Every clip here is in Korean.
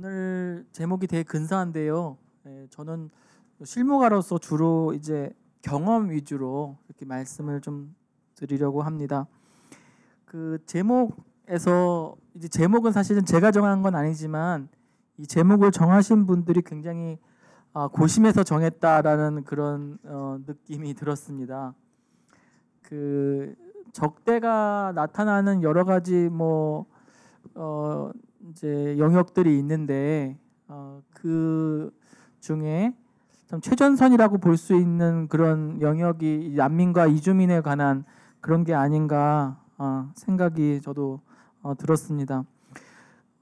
오늘 제목이 되게 근사한데요. 저는 실무가로서 주로 이제 경험 위주로 이렇게 말씀을 좀 드리려고 합니다. 그 제목에서 이제 제목은 사실은 제가 정한 건 아니지만 이 제목을 정하신 분들이 굉장히 고심해서 정했다라는 그런 느낌이 들었습니다. 그 적대가 나타나는 여러 가지 이제 영역들이 있는데 그 중에 좀 최전선이라고 볼 수 있는 그런 영역이 난민과 이주민에 관한 그런 게 아닌가 생각이 저도 들었습니다.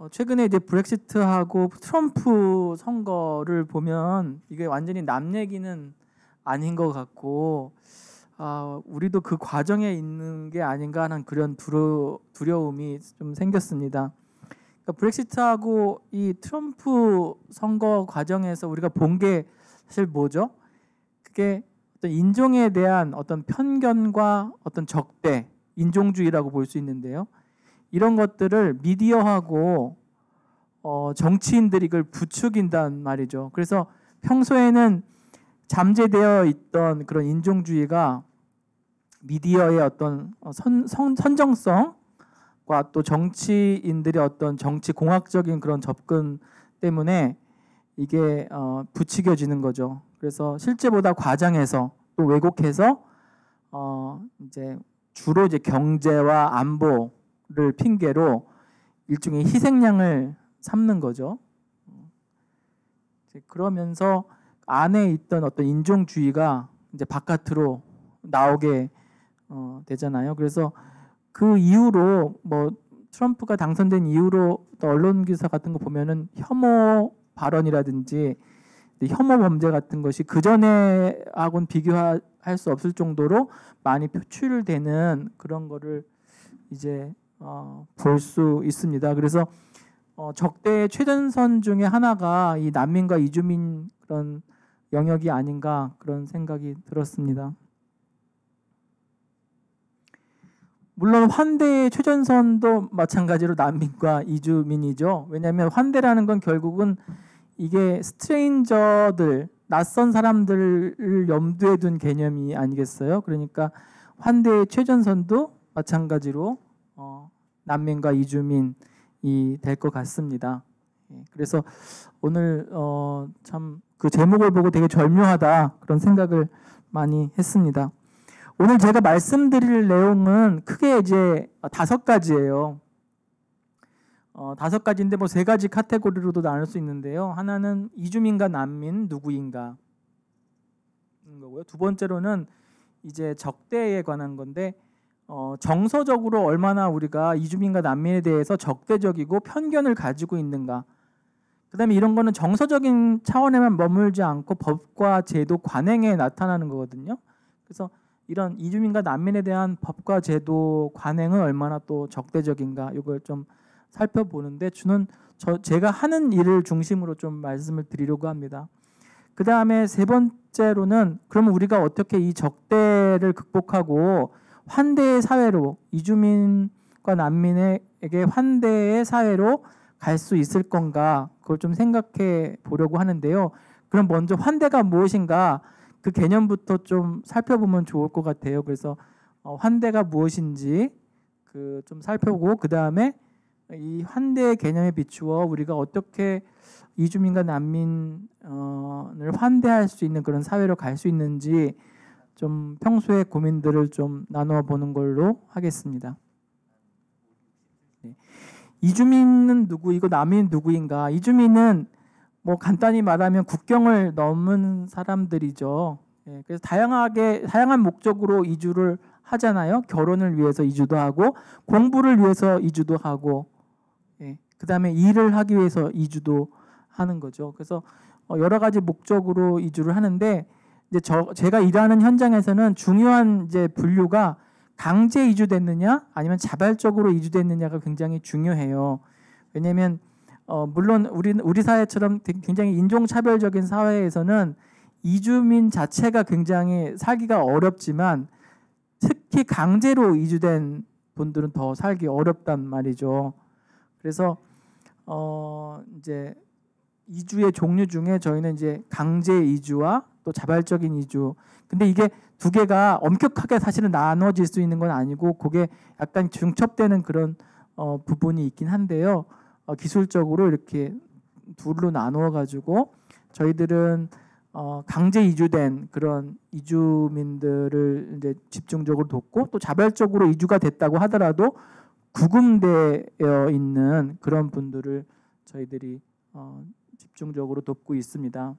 최근에 이제 브렉시트하고 트럼프 선거를 보면 이게 완전히 남 얘기는 아닌 것 같고 우리도 그 과정에 있는 게 아닌가 하는 그런 두려움이 좀 생겼습니다. 그러니까 브렉시트하고 이 트럼프 선거 과정에서 우리가 본 게 사실 뭐죠? 그게 어떤 인종에 대한 어떤 편견과 어떤 적대, 인종주의라고 볼 수 있는데요. 이런 것들을 미디어하고 정치인들이 이걸 부추긴단 말이죠. 그래서 평소에는 잠재되어 있던 그런 인종주의가 미디어의 어떤 선정성과 또 정치인들의 어떤 정치 공학적인 그런 접근 때문에 이게 부추겨지는 거죠. 그래서 실제보다 과장해서 또 왜곡해서 이제 주로 이제 경제와 안보를 핑계로 일종의 희생양을 삼는 거죠. 그러면서 안에 있던 어떤 인종주의가 이제 바깥으로 나오게 되잖아요. 그래서 그 이후로 트럼프가 당선된 이후로 또 언론 기사 같은 거 보면은 혐오 발언이라든지 혐오 범죄 같은 것이 그 전에하고는 비교할 수 없을 정도로 많이 표출되는 그런 거를 이제 볼 수 있습니다. 그래서 적대의 최전선 중에 하나가 이 난민과 이주민 그런 영역이 아닌가 그런 생각이 들었습니다. 물론 환대의 최전선도 마찬가지로 난민과 이주민이죠. 왜냐하면 환대라는 건 결국은 이게 스트레인저들, 낯선 사람들을 염두에 둔 개념이 아니겠어요? 그러니까 환대의 최전선도 마찬가지로 난민과 이주민이 될 것 같습니다. 그래서 오늘 참 그 제목을 보고 되게 절묘하다 그런 생각을 많이 했습니다. 오늘 제가 말씀드릴 내용은 크게 이제 5가지예요. 5가지인데 3가지 카테고리로도 나눌 수 있는데요. 하나는 이주민과 난민 누구인가 거고요. 두 번째로는 이제 적대에 관한 건데 정서적으로 얼마나 우리가 이주민과 난민에 대해서 적대적이고 편견을 가지고 있는가. 그다음에 이런 거는 정서적인 차원에만 머물지 않고 법과 제도 관행에 나타나는 거거든요. 그래서 이런 이주민과 난민에 대한 법과 제도 관행은 얼마나 또 적대적인가 이걸 좀 살펴보는데 제가 하는 일을 중심으로 좀 말씀을 드리려고 합니다. 그 다음에 3번째로는 그러면 우리가 어떻게 이 적대를 극복하고 환대의 사회로 이주민과 난민에게 환대의 사회로 갈 수 있을 건가 그걸 좀 생각해 보려고 하는데요. 그럼 먼저 환대가 무엇인가 그 개념부터 좀 살펴보면 좋을 것 같아요. 그래서 환대가 무엇인지 좀 살펴보고 그 다음에 이 환대의 개념에 비추어 우리가 어떻게 이주민과 난민을 환대할 수 있는 그런 사회로 갈 수 있는지 좀 평소의 고민들을 좀 나누어 보는 걸로 하겠습니다. 이주민은 누구이고 난민은 누구인가? 이주민은 간단히 말하면 국경을 넘은 사람들이죠. 그래서 다양한 목적으로 이주를 하잖아요. 결혼을 위해서 이주도 하고 공부를 위해서 이주도 하고 그다음에 일을 하기 위해서 이주도 하는 거죠. 그래서 여러 가지 목적으로 이주를 하는데 이제 제가 일하는 현장에서는 중요한 이제 분류가 강제 이주됐느냐 아니면 자발적으로 이주됐느냐가 굉장히 중요해요. 왜냐하면 물론 우리 사회처럼 굉장히 인종차별적인 사회에서는 이주민 자체가 굉장히 살기가 어렵지만 특히 강제로 이주된 분들은 더 살기 어렵단 말이죠. 그래서 이제 이주의 종류 중에 저희는 이제 강제 이주와 또 자발적인 이주. 근데 이게 두 개가 엄격하게 사실은 나눠질 수 있는 건 아니고 그게 약간 중첩되는 그런 부분이 있긴 한데요. 기술적으로 이렇게 둘로 나누어 가지고 저희들은 강제 이주된 그런 이주민들을 이제 집중적으로 돕고 또 자발적으로 이주가 됐다고 하더라도 구금되어 있는 그런 분들을 저희들이 집중적으로 돕고 있습니다.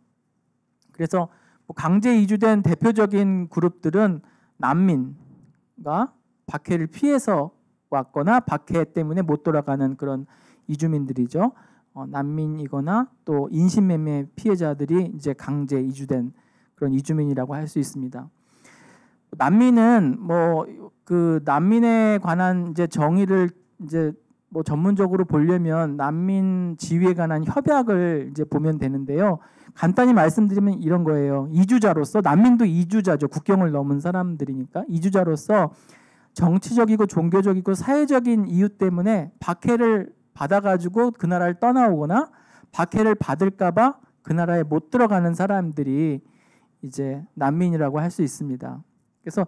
그래서 뭐 강제 이주된 대표적인 그룹들은 난민과 박해를 피해서 왔거나 박해 때문에 못 돌아가는 그런 이주민들이죠. 난민이거나 또 인신매매 피해자들이 이제 강제 이주된 그런 이주민이라고 할 수 있습니다. 난민은 뭐 그 난민에 관한 이제 정의를 이제 뭐 전문적으로 보려면 난민 지위에 관한 협약을 이제 보면 되는데요. 간단히 말씀드리면 이런 거예요. 이주자로서 난민도 이주자죠. 국경을 넘은 사람들이니까 이주자로서 정치적이고 종교적이고 사회적인 이유 때문에 박해를 받아가지고 그 나라를 떠나오거나 박해를 받을까봐 그 나라에 못 들어가는 사람들이 이제 난민이라고 할 수 있습니다. 그래서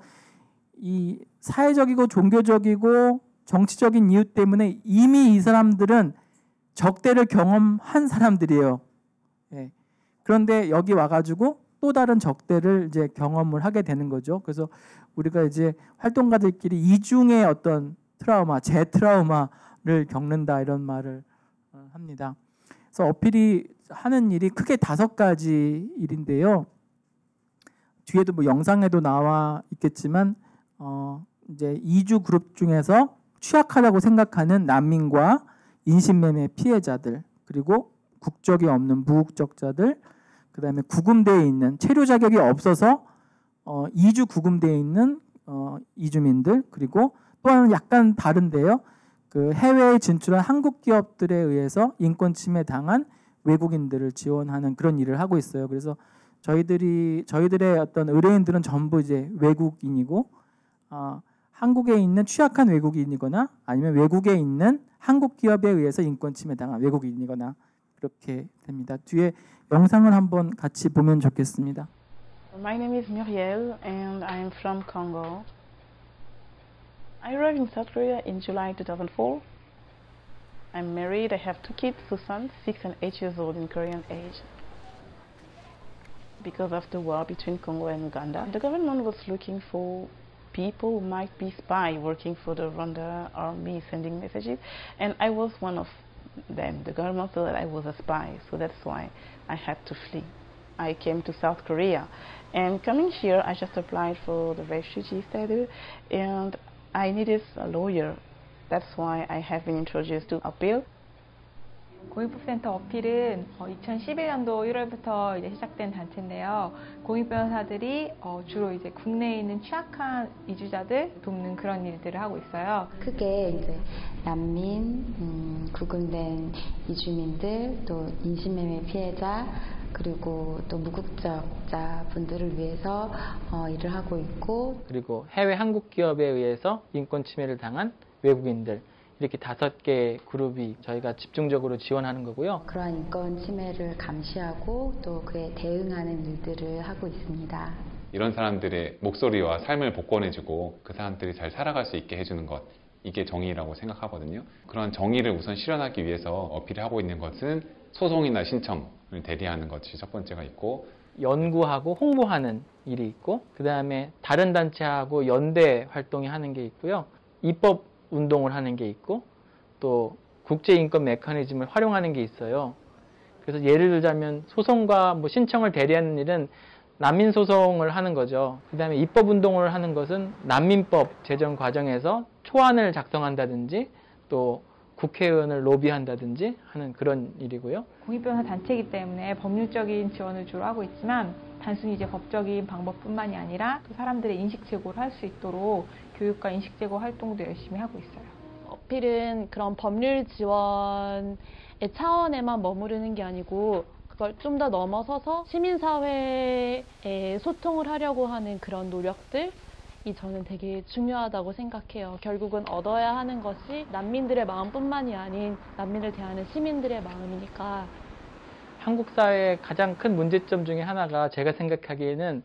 이 사회적이고 종교적이고 정치적인 이유 때문에 이미 이 사람들은 적대를 경험한 사람들이에요. 예. 그런데 여기 와가지고 또 다른 적대를 이제 경험을 하게 되는 거죠. 그래서 우리가 이제 활동가들끼리 이중의 어떤 트라우마, 재트라우마를 겪는다 이런 말을 합니다. 그래서 어필이 하는 일이 크게 5가지 일인데요. 뒤에도 뭐 영상에도 나와 있겠지만 이제 이주 그룹 중에서 취약하다고 생각하는 난민과 인신매매 피해자들, 그리고 국적이 없는 무국적자들, 그다음에 구금되어 있는 체류 자격이 없어서 이주 구금되어 있는 이주민들, 그리고 또 하나는 약간 다른데요. 그 해외에 진출한 한국 기업들에 의해서 인권 침해 당한 외국인들을 지원하는 그런 일을 하고 있어요. 그래서 저희들의 어떤 의뢰인들은 전부 이제 외국인이고 한국에 있는 취약한 외국인이거나 아니면 외국에 있는 한국 기업에 의해서 인권 침해 당한 외국인이거나 그렇게 됩니다. 뒤에 영상을 한번 같이 보면 좋겠습니다. My name is Muriel and I'm from Congo. I arrived in South Korea in July 2004. I'm married. I have 2 kids, 2 sons, 6 and 8 years old in Korean age. Because of the war between Congo and Uganda, the government was looking for people who might be spy working for the Rwanda army sending messages, and I was one of them. The government thought that I was a spy, so that's why I had to flee. I came to South Korea, and coming here I just applied for the refugee status, and I needed a lawyer. That's why I have been introduced to appeal. 공익법센터 어필은 2011년도 1월부터 이제 시작된 단체인데요. 공익변호사들이 주로 이제 국내에 있는 취약한 이주자들 돕는 그런 일들을 하고 있어요. 크게 이제 난민, 구금된 이주민들, 또 인신매매 피해자, 그리고 또 무국적자 분들을 위해서 일을 하고 있고, 그리고 해외 한국 기업에 의해서 인권 침해를 당한 외국인들, 이렇게 5개 그룹이 저희가 집중적으로 지원하는 거고요. 그러한 인권 침해를 감시하고 또 그에 대응하는 일들을 하고 있습니다. 이런 사람들의 목소리와 삶을 복권해주고 그 사람들이 잘 살아갈 수 있게 해주는 것, 이게 정의라고 생각하거든요. 그런 정의를 우선 실현하기 위해서 어필을 하고 있는 것은 소송이나 신청을 대리하는 것이 첫 번째가 있고, 연구하고 홍보하는 일이 있고, 그 다음에 다른 단체하고 연대 활동이 하는 게 있고요. 입법 운동을 하는 게 있고, 또 국제인권 메커니즘을 활용하는 게 있어요. 그래서 예를 들자면 소송과 뭐 신청을 대리하는 일은 난민 소송을 하는 거죠. 그 다음에 입법 운동을 하는 것은 난민법 제정 과정에서 초안을 작성한다든지 또 국회의원을 로비한다든지 하는 그런 일이고요. 공익변호사 단체이기 때문에 법률적인 지원을 주로 하고 있지만 단순히 이제 법적인 방법뿐만이 아니라 또 사람들의 인식 제고를 할 수 있도록 교육과 인식 제고 활동도 열심히 하고 있어요. 어필은 그런 법률 지원의 차원에만 머무르는 게 아니고 그걸 좀 더 넘어서서 시민사회에 소통을 하려고 하는 그런 노력들이 저는 되게 중요하다고 생각해요. 결국은 얻어야 하는 것이 난민들의 마음뿐만이 아닌 난민을 대하는 시민들의 마음이니까. 한국 사회의 가장 큰 문제점 중에 하나가 제가 생각하기에는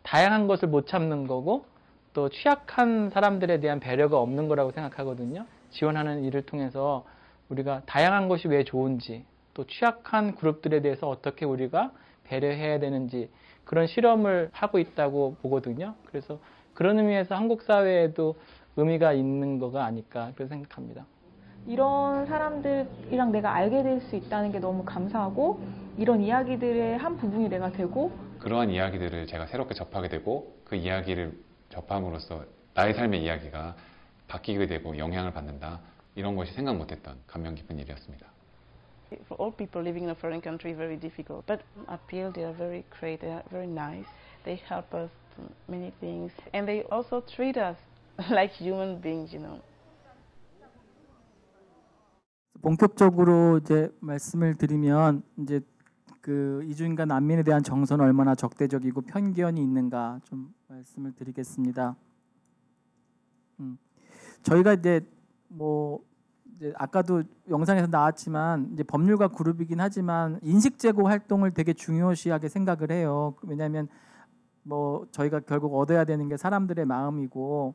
다양한 것을 못 참는 거고 또 취약한 사람들에 대한 배려가 없는 거라고 생각하거든요. 지원하는 일을 통해서 우리가 다양한 것이 왜 좋은지 또 취약한 그룹들에 대해서 어떻게 우리가 배려해야 되는지 그런 실험을 하고 있다고 보거든요. 그래서 그런 의미에서 한국 사회에도 의미가 있는 거가 아닐까 그렇게 생각합니다. 이런 사람들이랑 내가 알게 될 수 있다는 게 너무 감사하고 이런 이야기들의 한 부분이 내가 되고 그러한 이야기들을 제가 새롭게 접하게 되고 그 이야기를 접함으로써 나의 삶의 이야기가 바뀌게 되고 영향을 받는다. 이런 것이 생각 못했던 감명 깊은 일이었습니다. For all people living in a foreign country, very difficult. But Appeal, they are very great. They are very nice. They help us to many things, and they also treat us like human beings. You know. 본격적으로 이제 말씀을 드리면 이제 그 이주인과 난민에 대한 정서는 얼마나 적대적이고 편견이 있는가 좀 말씀을 드리겠습니다. 저희가 이제 뭐 이제 아까도 영상에서 나왔지만 이제 법률가 그룹이긴 하지만 인식 제고 활동을 되게 중요시하게 생각을 해요. 왜냐하면 뭐 저희가 결국 얻어야 되는 게 사람들의 마음이고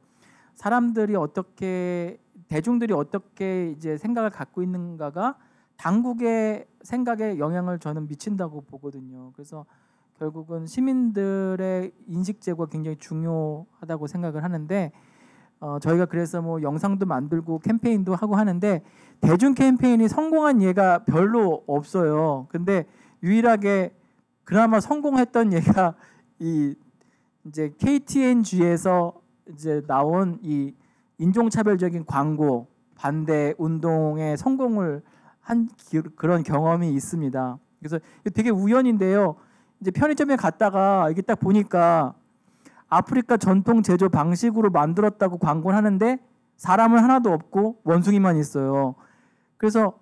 사람들이 어떻게 대중들이 어떻게 이제 생각을 갖고 있는가가 당국의 생각에 영향을 저는 미친다고 보거든요. 그래서 결국은 시민들의 인식 제고가 굉장히 중요하다고 생각을 하는데 저희가 그래서 뭐 영상도 만들고 캠페인도 하고 하는데 대중 캠페인이 성공한 예가 별로 없어요. 근데 유일하게 그나마 성공했던 예가 이 이제 KTNG에서 이제 나온 이 인종차별적인 광고 반대 운동에 성공을 한 그런 경험이 있습니다. 그래서 되게 우연인데요. 이제 편의점에 갔다가 이게 딱 보니까 아프리카 전통 제조 방식으로 만들었다고 광고를 하는데 사람은 하나도 없고 원숭이만 있어요. 그래서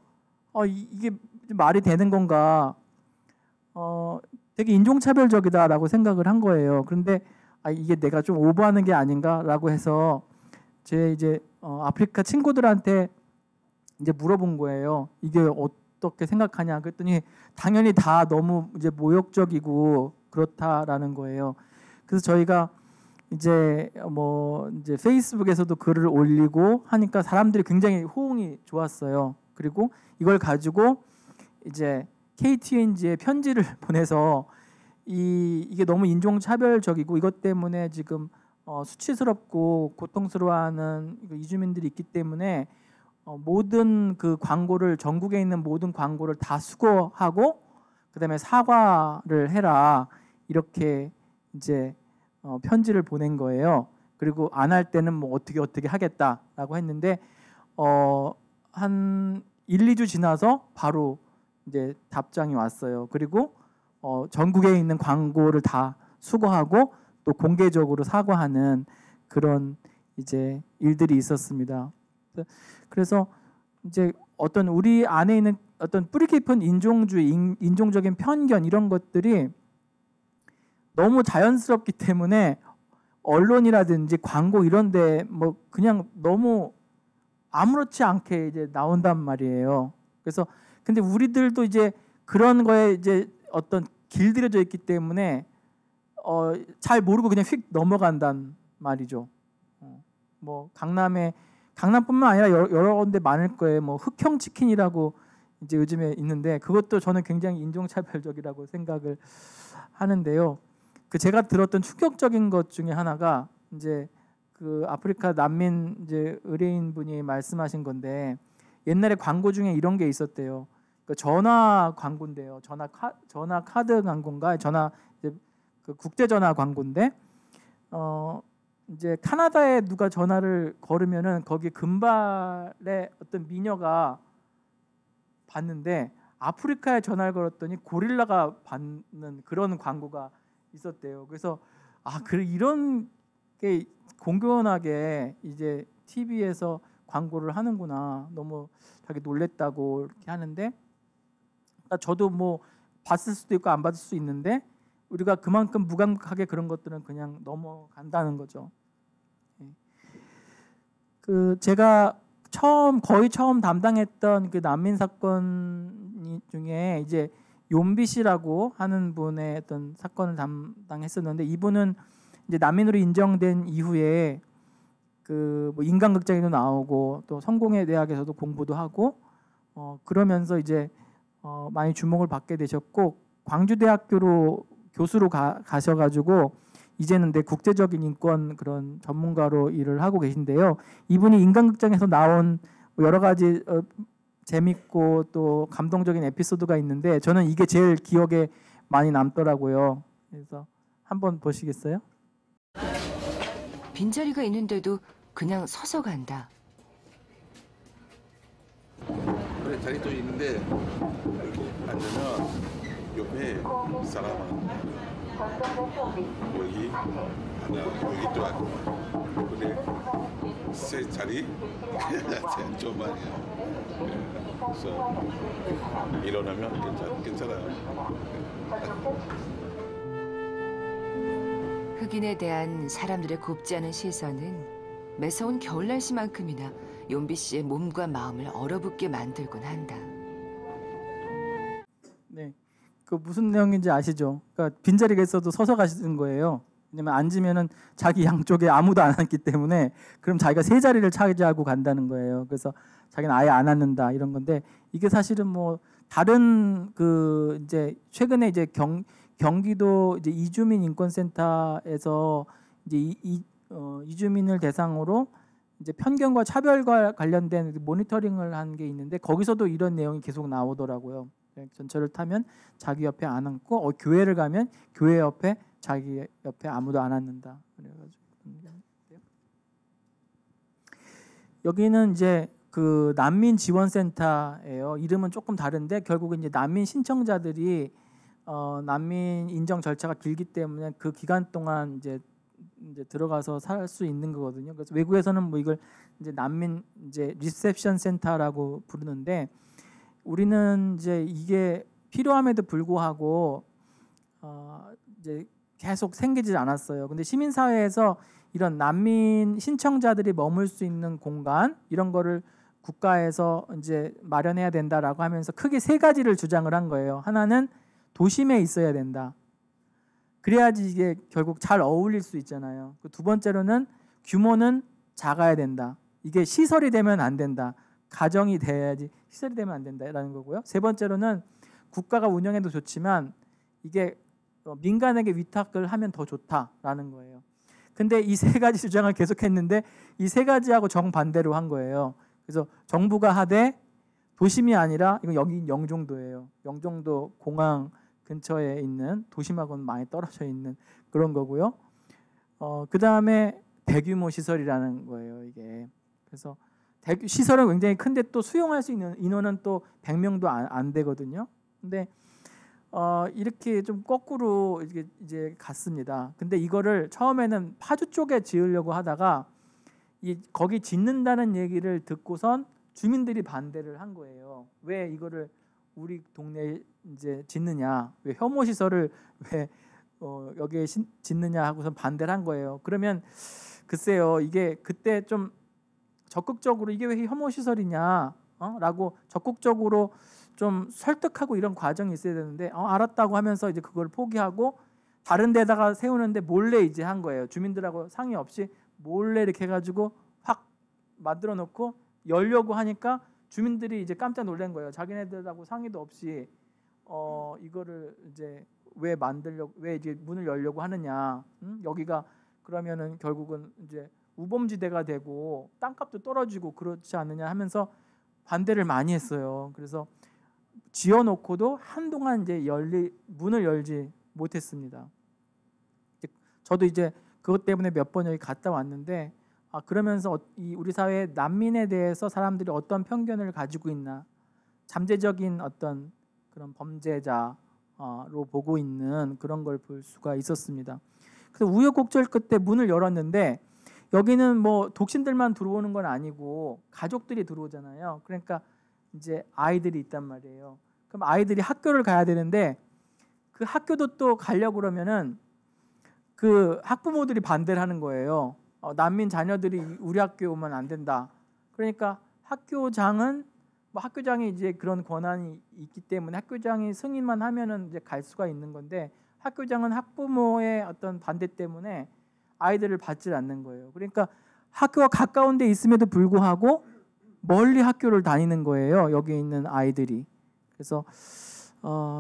이게 말이 되는 건가? 되게 인종차별적이다라고 생각을 한 거예요. 그런데 이게 내가 좀 오버하는 게 아닌가라고 해서 제 이제 아프리카 친구들한테 이제 물어본 거예요. 이게 어떻게 생각하냐? 그랬더니 당연히 다 너무 이제 모욕적이고 그렇다라는 거예요. 그래서 저희가 이제 뭐 이제 페이스북에서도 글을 올리고 하니까 사람들이 굉장히 호응이 좋았어요. 그리고 이걸 가지고 이제 KTNG에 편지를 보내서 이게 너무 인종차별적이고 이것 때문에 지금 수치스럽고 고통스러워하는 이주민들이 있기 때문에 모든 그 광고를 전국에 있는 모든 광고를 다 수거하고 그다음에 사과를 해라 이렇게 이제 편지를 보낸 거예요. 그리고 안 할 때는 뭐 어떻게 하겠다라고 했는데 한 1, 2주 지나서 바로 이제 답장이 왔어요. 그리고 전국에 있는 광고를 다 수거하고 또 공개적으로 사과하는 그런 이제 일들이 있었습니다. 그래서 이제 어떤 우리 안에 있는 어떤 뿌리 깊은 인종주의, 인종적인 편견 이런 것들이 너무 자연스럽기 때문에 언론이라든지 광고 이런데 뭐 그냥 너무 아무렇지 않게 이제 나온단 말이에요. 그래서 근데 우리들도 이제 그런 거에 이제 어떤 길들여져 있기 때문에 잘 모르고 그냥 휙 넘어간단 말이죠. 뭐 강남뿐만 아니라 여러 군데 많을 거예요. 뭐 흑형 치킨이라고 이제 요즘에 있는데 그것도 저는 굉장히 인종차별적이라고 생각을 하는데요. 그 제가 들었던 충격적인 것 중에 하나가 이제 그 아프리카 난민 이제 의뢰인 분이 말씀하신 건데 옛날에 광고 중에 이런 게 있었대요. 그 전화 광고인데요. 전화 카드 광고인가 전화 이제 그 국제 전화 광고인데 이제 카나다에 누가 전화를 걸으면은 거기 금발의 어떤 미녀가 받는데 아프리카에 전화를 걸었더니 고릴라가 받는 그런 광고가 있었대요. 그래서 이런 게 공공연하게 이제 TV에서 광고를 하는구나. 너무 자기 놀랬다고 이렇게 하는데 저도 뭐 봤을 수도 있고 안 봤을 수 있는데 우리가 그만큼 무감각하게 그런 것들은 그냥 넘어간다는 거죠. 그 제가 거의 처음 담당했던 그 난민 사건 중에 이제 욤비 씨라고 하는 분의 어떤 사건을 담당했었는데 이분은 이제 난민으로 인정된 이후에 그 뭐 인간극장에도 나오고 또 성공회 대학에서도 공부도 하고 그러면서 이제 많이 주목을 받게 되셨고 광주대학교로 교수로 가셔가지고 이제는 국제적인 인권 그런 전문가로 일을 하고 계신데요. 이분이 인간극장에서 나온 여러 가지 재밌고 또 감동적인 에피소드가 있는데 저는 이게 제일 기억에 많이 남더라고요. 그래서 한번 보시겠어요? 빈자리가 있는데도 그냥 서서 간다. 그래 자리도 있는데 이렇게 앉으면 옆에 사람은 여기 하나 여기 또 앉고 근데 세 자리 좀 많이야. 그래서 일어나면 괜찮아요. 흑인에 대한 사람들의 곱지 않은 시선은 매서운 겨울 날씨만큼이나 욤비 씨의 몸과 마음을 얼어붙게 만들곤 한다. 네, 그 무슨 내용인지 아시죠? 그러니까 빈자리가 있어도 서서 가시는 거예요. 왜냐면 앉으면은 자기 양쪽에 아무도 안 앉기 때문에 그럼 자기가 세 자리를 차지하고 간다는 거예요. 그래서 자기는 아예 안 앉는다 이런 건데 이게 사실은 뭐 다른 그 이제 최근에 이제 경기도 이제 이주민 인권센터에서 이제 이주민을 대상으로 이제 편견과 차별과 관련된 모니터링을 한 게 있는데 거기서도 이런 내용이 계속 나오더라고요. 전철을 타면 자기 옆에 안 앉고 교회를 가면 교회 옆에 자기 옆에 아무도 안 앉는다. 그래가지고 여기는 이제 그 난민 지원센터예요. 이름은 조금 다른데 결국은 이제 난민 신청자들이 난민 인정 절차가 길기 때문에 그 기간 동안 이제 들어가서 살 수 있는 거거든요. 그래서 외국에서는 뭐 이걸 이제 난민 이제 리셉션 센터라고 부르는데 우리는 이제 이게 필요함에도 불구하고 이제 계속 생기지 않았어요. 근데 시민사회에서 이런 난민 신청자들이 머물 수 있는 공간 이런 거를 국가에서 이제 마련해야 된다라고 하면서 크게 세 가지를 주장을 한 거예요. 하나는 도심에 있어야 된다. 그래야지 이게 결국 잘 어울릴 수 있잖아요. 두 번째로는 규모는 작아야 된다. 이게 시설이 되면 안 된다. 가정이 돼야지 시설이 되면 안 된다라는 거고요. 세 번째로는 국가가 운영해도 좋지만 이게 민간에게 위탁을 하면 더 좋다라는 거예요. 근데 이 세 가지 주장을 계속했는데 이 세 가지하고 정반대로 한 거예요. 그래서 정부가 하되 도심이 아니라 이건 여기 영종도예요. 영종도 공항 근처에 있는 도심하고는 많이 떨어져 있는 그런 거고요. 그 다음에 대규모 시설이라는 거예요. 이게 그래서 시설은 굉장히 큰데 또 수용할 수 있는 인원은 또 100명도 안 되거든요. 근데 이렇게 좀 거꾸로 이제 갔습니다. 근데 이거를 처음에는 파주 쪽에 지으려고 하다가 거기 짓는다는 얘기를 듣고선 주민들이 반대를 한 거예요. 왜 이거를 우리 동네에 이제 짓느냐, 왜 혐오 시설을 왜 여기에 짓느냐 하고선 반대를 한 거예요. 그러면 글쎄요, 이게 그때 좀 적극적으로 이게 왜 혐오 시설이냐, 라고 적극적으로 좀 설득하고 이런 과정이 있어야 되는데 알았다고 하면서 이제 그걸 포기하고 다른 데다가 세우는데 몰래 이제 한 거예요. 주민들하고 상의 없이 몰래 이렇게 해가지고 확 만들어 놓고 열려고 하니까 주민들이 이제 깜짝 놀란 거예요. 자기네들하고 상의도 없이 이거를 이제 왜 이제 문을 열려고 하느냐. 여기가 그러면은 결국은 이제 우범지대가 되고 땅값도 떨어지고 그렇지 않느냐 하면서 반대를 많이 했어요. 그래서 지어놓고도 한동안 이제 문을 열지 못했습니다. 저도 이제 그것 때문에 몇 번 여기 갔다 왔는데 그러면서 우리 사회의 난민에 대해서 사람들이 어떤 편견을 가지고 있나, 잠재적인 어떤 그런 범죄자로 보고 있는 그런 걸 볼 수가 있었습니다. 그래서 우여곡절 끝에 문을 열었는데 여기는 뭐 독신들만 들어오는 건 아니고 가족들이 들어오잖아요. 그러니까 이제 아이들이 있단 말이에요. 그럼 아이들이 학교를 가야 되는데 그 학교도 또 가려고 그러면은 그 학부모들이 반대를 하는 거예요. 난민 자녀들이 우리 학교에 오면 안 된다. 그러니까 학교장은 뭐 학교장이 이제 그런 권한이 있기 때문에 학교장이 승인만 하면은 이제 갈 수가 있는 건데 학교장은 학부모의 어떤 반대 때문에 아이들을 받질 않는 거예요. 그러니까 학교가 가까운 데 있음에도 불구하고 멀리 학교를 다니는 거예요. 여기 있는 아이들이. 그래서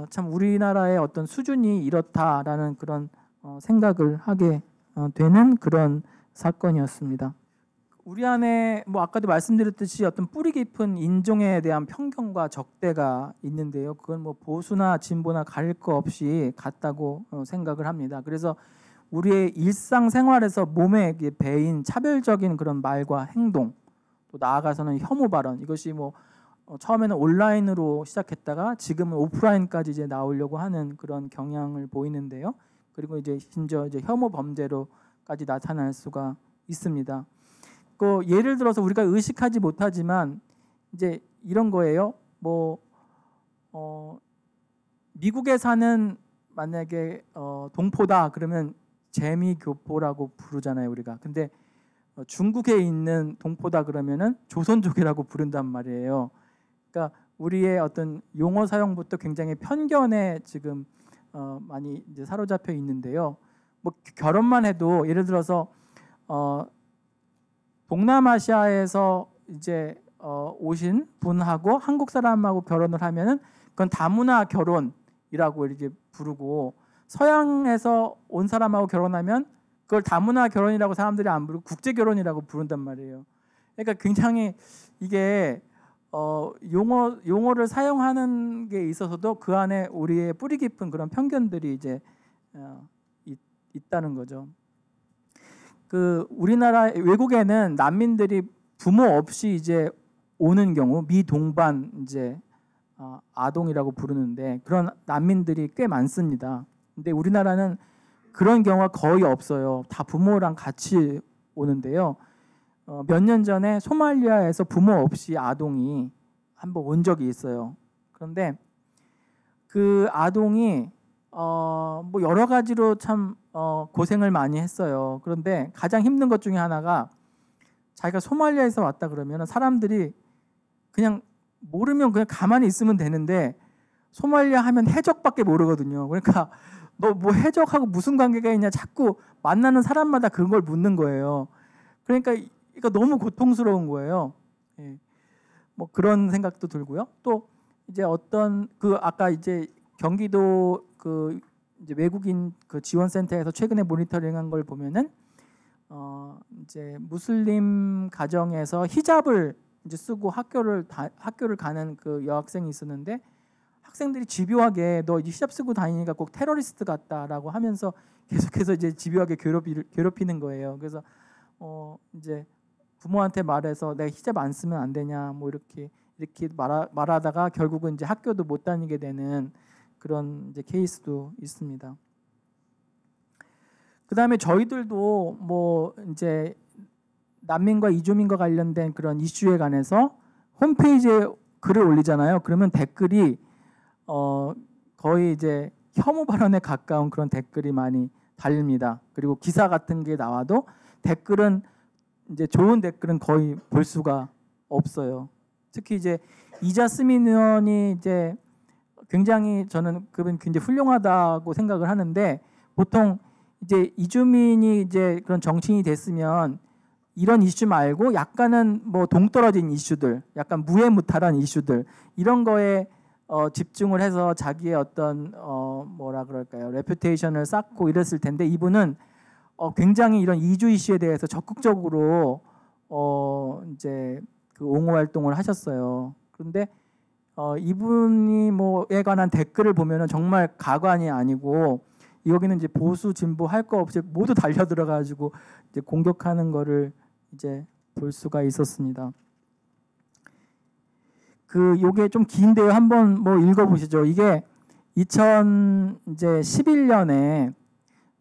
참 우리나라의 어떤 수준이 이렇다라는 그런 생각을 하게 되는 그런 사건이었습니다. 우리 안에 뭐 아까도 말씀드렸듯이 어떤 뿌리 깊은 인종에 대한 편견과 적대가 있는데요. 그건 뭐 보수나 진보나 가릴 거 없이 같다고 생각을 합니다. 그래서 우리의 일상생활에서 몸에 배인 차별적인 그런 말과 행동, 또 나아가서는 혐오 발언, 이것이 뭐 처음에는 온라인으로 시작했다가 지금은 오프라인까지 이제 나오려고 하는 그런 경향을 보이는데요. 그리고 이제 심지어 이제 혐오 범죄로까지 나타날 수가 있습니다. 그 예를 들어서 우리가 의식하지 못하지만 이제 이런 거예요. 뭐 미국에 사는 만약에 동포다 그러면 재미교포라고 부르잖아요, 우리가. 근데 중국에 있는 동포다 그러면은 조선족이라고 부른단 말이에요. 그러니까 우리의 어떤 용어 사용부터 굉장히 편견에 지금 많이 이제 사로잡혀 있는데요. 뭐 결혼만 해도 예를 들어서 동남아시아에서 이제 오신 분하고 한국 사람하고 결혼을 하면은 그건 다문화 결혼이라고 이렇게 부르고, 서양에서 온 사람하고 결혼하면 그걸 다문화 결혼이라고 사람들이 안 부르고 국제 결혼이라고 부른단 말이에요. 그러니까 굉장히 이게 용어를 사용하는 게 있어서도 그 안에 우리의 뿌리 깊은 그런 편견들이 이제 있다는 거죠. 그 우리나라 외국에는 난민들이 부모 없이 이제 오는 경우 미동반 이제 아동이라고 부르는데 그런 난민들이 꽤 많습니다. 근데 우리나라는 그런 경우가 거의 없어요. 다 부모랑 같이 오는데요. 몇 년 전에 소말리아에서 부모 없이 아동이 한번 온 적이 있어요. 그런데 그 아동이 뭐 여러 가지로 참 고생을 많이 했어요. 그런데 가장 힘든 것 중에 하나가 자기가 소말리아에서 왔다 그러면 사람들이 그냥 모르면 그냥 가만히 있으면 되는데 소말리아 하면 해적밖에 모르거든요. 그러니까 너 뭐 해적하고 무슨 관계가 있냐 자꾸 만나는 사람마다 그런 걸 묻는 거예요. 그러니까 너무 고통스러운 거예요. 예. 뭐 그런 생각도 들고요. 또 이제 어떤 그 아까 이제 경기도 그 이제 외국인 그 지원센터에서 최근에 모니터링한 걸 보면은 이제 무슬림 가정에서 히잡을 이제 쓰고 학교를 가는 그 여학생이 있었는데 학생들이 집요하게 너 히잡 쓰고 다니니까 꼭 테러리스트 같다라고 하면서 계속해서 이제 집요하게 괴롭히는 거예요. 그래서 이제 부모한테 말해서 내가 히잡 안 쓰면 안 되냐 뭐 이렇게 말하다가 결국은 이제 학교도 못 다니게 되는 그런 이제 케이스도 있습니다. 그다음에 저희들도 뭐 이제 난민과 이주민과 관련된 그런 이슈에 관해서 홈페이지에 글을 올리잖아요. 그러면 댓글이 거의 이제 혐오 발언에 가까운 그런 댓글이 많이 달립니다. 그리고 기사 같은 게 나와도 댓글은 이제 좋은 댓글은 거의 볼 수가 없어요. 특히 이제 이자스민 의원이 이제 굉장히 저는 그분 굉장히 훌륭하다고 생각을 하는데 보통 이제 이주민이 이제 그런 정치인이 됐으면 이런 이슈 말고 약간은 뭐 동떨어진 이슈들, 약간 무해무탈한 이슈들 이런 거에 집중을 해서 자기의 어떤 뭐라 그럴까요, 레퓨테이션을 쌓고 이랬을 텐데 이분은 굉장히 이런 이주 이슈에 대해서 적극적으로 이제 그 옹호 활동을 하셨어요. 그런데 이분이 뭐에 관한 댓글을 보면은 정말 가관이 아니고 여기는 이제 보수 진보 할 거 없이 모두 달려 들어가지고 이제 공격하는 거를 이제 볼 수가 있었습니다. 요게 좀 긴데요. 한번 뭐 읽어보시죠. 이게 2011년에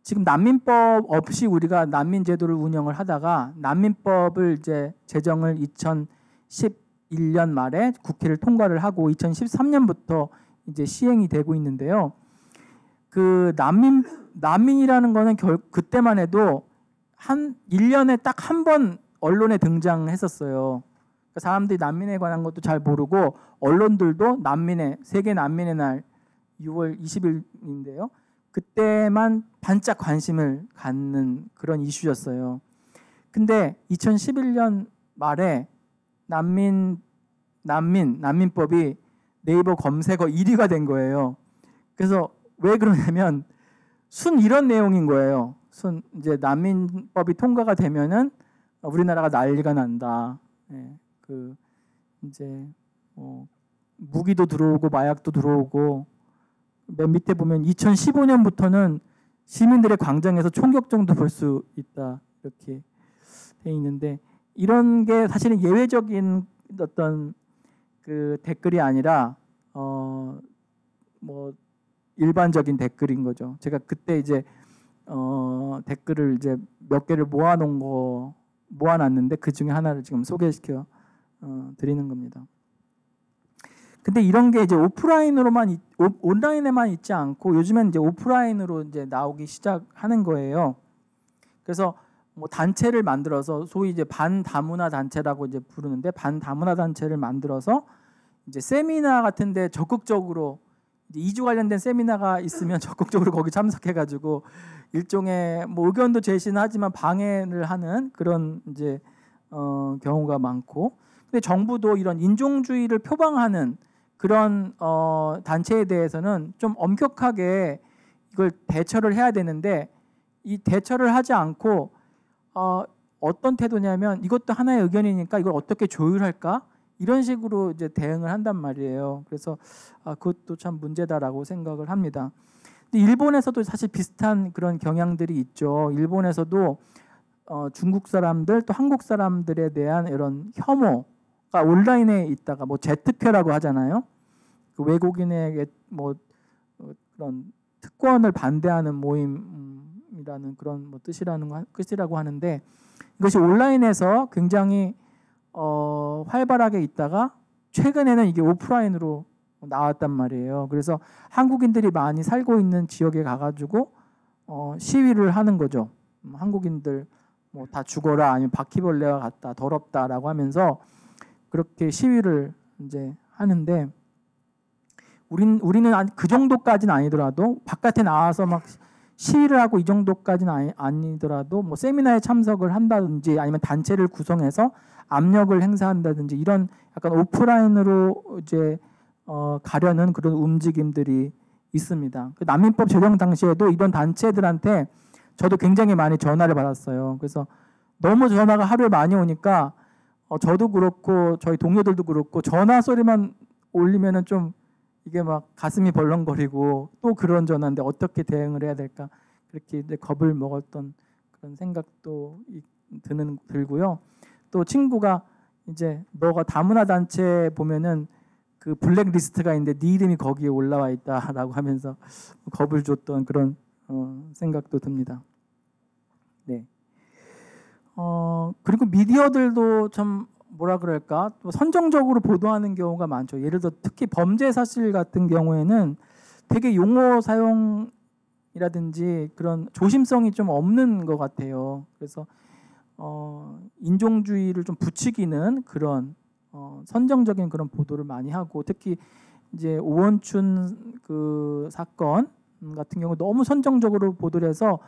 지금 난민법 없이 우리가 난민 제도를 운영을 하다가 난민법을 이제 제정을 2011년 말에 국회를 통과를 하고 2013년부터 이제 시행이 되고 있는데요. 그 난민이라는 거는 그때만 해도 한 1년에 딱 한 번 언론에 등장했었어요. 그러니까 사람들이 난민에 관한 것도 잘 모르고 언론들도 세계 난민의 날 6월 20일인데요. 그때만 반짝 관심을 갖는 그런 이슈였어요. 근데 2011년 말에 난민법이 네이버 검색어 1위가 된 거예요. 그래서 왜 그러냐면 이런 내용인 거예요. 이제 난민법이 통과가 되면은 우리나라가 난리가 난다. 예, 이제 무기도 들어오고 마약도 들어오고 맨 밑에 보면 2015년부터는 시민들의 광장에서 총격전도 볼 수 있다 이렇게 돼 있는데 이런 게 사실은 예외적인 어떤 그 댓글이 아니라 뭐 일반적인 댓글인 거죠. 제가 그때 이제 댓글을 이제 몇 개를 모아놨는데 그 중에 하나를 지금 소개시켜 드리는 겁니다. 근데 이런 게 이제 온라인에만 있지 않고 요즘엔 이제 오프라인으로 이제 나오기 시작하는 거예요. 그래서 뭐 단체를 만들어서 소위 이제 반다문화 단체라고 이제 부르는데 반다문화 단체를 만들어서 이제 세미나 같은데 적극적으로 이제 이주 관련된 세미나가 있으면 적극적으로 거기 참석해가지고 일종의 뭐 의견도 제시는 하지만 방해를 하는 그런 이제 경우가 많고, 근데 정부도 이런 인종주의를 표방하는 그런 단체에 대해서는 좀 엄격하게 이걸 대처를 해야 되는데 이 대처를 하지 않고 어떤 태도냐면 이것도 하나의 의견이니까 이걸 어떻게 조율할까 이런 식으로 이제 대응을 한단 말이에요. 그래서 그것도 참 문제다라고 생각을 합니다. 근데 일본에서도 사실 비슷한 그런 경향들이 있죠. 일본에서도 중국 사람들 또 한국 사람들에 대한 이런 혐오가 온라인에 있다가 뭐 재특회라고 하잖아요. 그 외국인에게 뭐 그런 특권을 반대하는 모임이라는 그런 뭐 뜻이라고 하는데 이것이 온라인에서 굉장히 활발하게 있다가 최근에는 이게 오프라인으로 나왔단 말이에요. 그래서 한국인들이 많이 살고 있는 지역에 가가지고 시위를 하는 거죠. 한국인들 뭐 다 죽어라 아니면 바퀴벌레와 같다 더럽다라고 하면서 그렇게 시위를 이제 하는데 우리는 그 정도까지는 아니더라도 바깥에 나와서 막 시위를 하고 이 정도까지는 아니더라도 뭐 세미나에 참석을 한다든지 아니면 단체를 구성해서 압력을 행사한다든지 이런 약간 오프라인으로 이제 가려는 그런 움직임들이 있습니다. 그 난민법 제정 당시에도 이런 단체들한테 저도 굉장히 많이 전화를 받았어요. 그래서 너무 전화가 하루에 많이 오니까 저도 그렇고 저희 동료들도 그렇고 전화 소리만 올리면은 좀 이게 막 가슴이 벌렁거리고 또 그런 전화인데 어떻게 대응을 해야 될까 그렇게 이제 겁을 먹었던 그런 생각도 들고요. 또 친구가 이제 너가 다문화 단체 보면은 그 블랙리스트가 있는데 네 이름이 거기에 올라와 있다라고 하면서 겁을 줬던 그런 생각도 듭니다. 네. 그리고 미디어들도 참 뭐라 그럴까 또 선정적으로 보도하는 경우가 많죠. 예를 들어 특히 범죄 사실 같은 경우에는 되게 용어 사용이라든지 그런 조심성이 좀 없는 것 같아요. 그래서 인종주의를 좀 부추기는 그런 선정적인 그런 보도를 많이 하고 특히 이제 오원춘 그 사건 같은 경우 너무 선정적으로 보도를 해서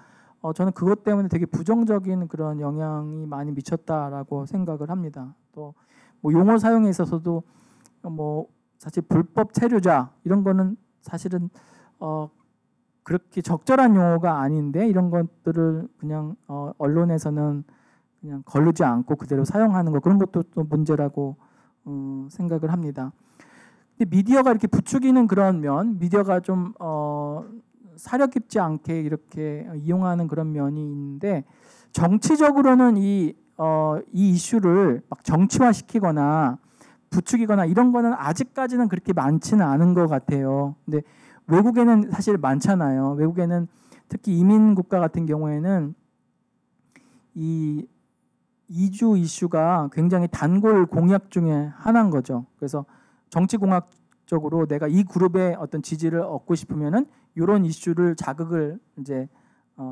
저는 그것 때문에 되게 부정적인 그런 영향이 많이 미쳤다라고 생각을 합니다. 또 뭐 용어 사용에 있어서도 뭐 사실 불법 체류자 이런 거는 사실은 그렇게 적절한 용어가 아닌데 이런 것들을 그냥 언론에서는 그냥 거르지 않고 그대로 사용하는 거 그런 것도 또 문제라고 생각을 합니다. 근데 미디어가 이렇게 부추기는 그런 면, 미디어가 좀 사려 깊지 않게 이렇게 이용하는 그런 면이 있는데 정치적으로는 이 이슈를 막 정치화시키거나 부추기거나 이런 거는 아직까지는 그렇게 많지는 않은 것 같아요. 근데 외국에는 사실 많잖아요. 외국에는 특히 이민 국가 같은 경우에는 이 이주 이슈가 굉장히 단골 공약 중에 하나인 거죠. 그래서 정치 공학적으로 내가 이 그룹의 어떤 지지를 얻고 싶으면은 이런 이슈를 자극을 이제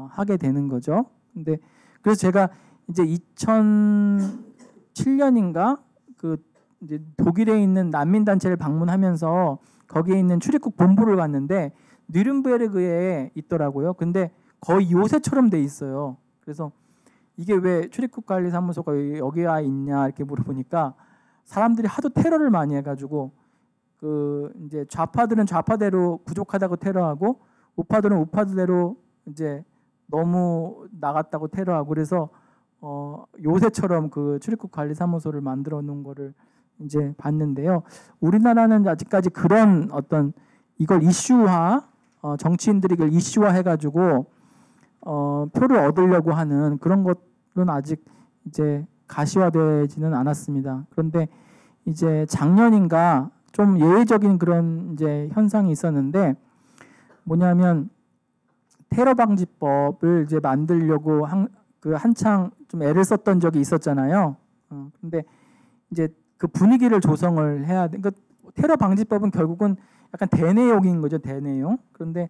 하게 되는 거죠. 근데 그래서 제가 이제 2007년인가 그 이제 독일에 있는 난민 단체를 방문하면서 거기에 있는 출입국 본부를 갔는데 뉘른베르크에 있더라고요. 근데 거의 요새처럼 돼 있어요. 그래서 이게 왜 출입국관리사무소가 여기에 있냐 이렇게 물어보니까 사람들이 하도 테러를 많이 해가지고 그 이제 좌파들은 좌파대로 부족하다고 테러하고 우파들은 우파대로 이제 너무 나갔다고 테러하고 그래서 요새처럼 그 출입국관리사무소를 만들어 놓은 거를 이제 봤는데요. 우리나라는 아직까지 그런 어떤 이걸 이슈화 정치인들이 이걸 이슈화 해가지고 표를 얻으려고 하는 그런 것은 아직 이제 가시화되지는 않았습니다. 그런데 이제 작년인가 좀 예외적인 그런 이제 현상이 있었는데 뭐냐면 테러 방지법을 이제 만들려고 한창 좀 애를 썼던 적이 있었잖아요. 근데 이제 그 분위기를 조성을 해야 돼. 그러니까 테러 방지법은 결국은 약간 대내용인 거죠, 대내용. 그런데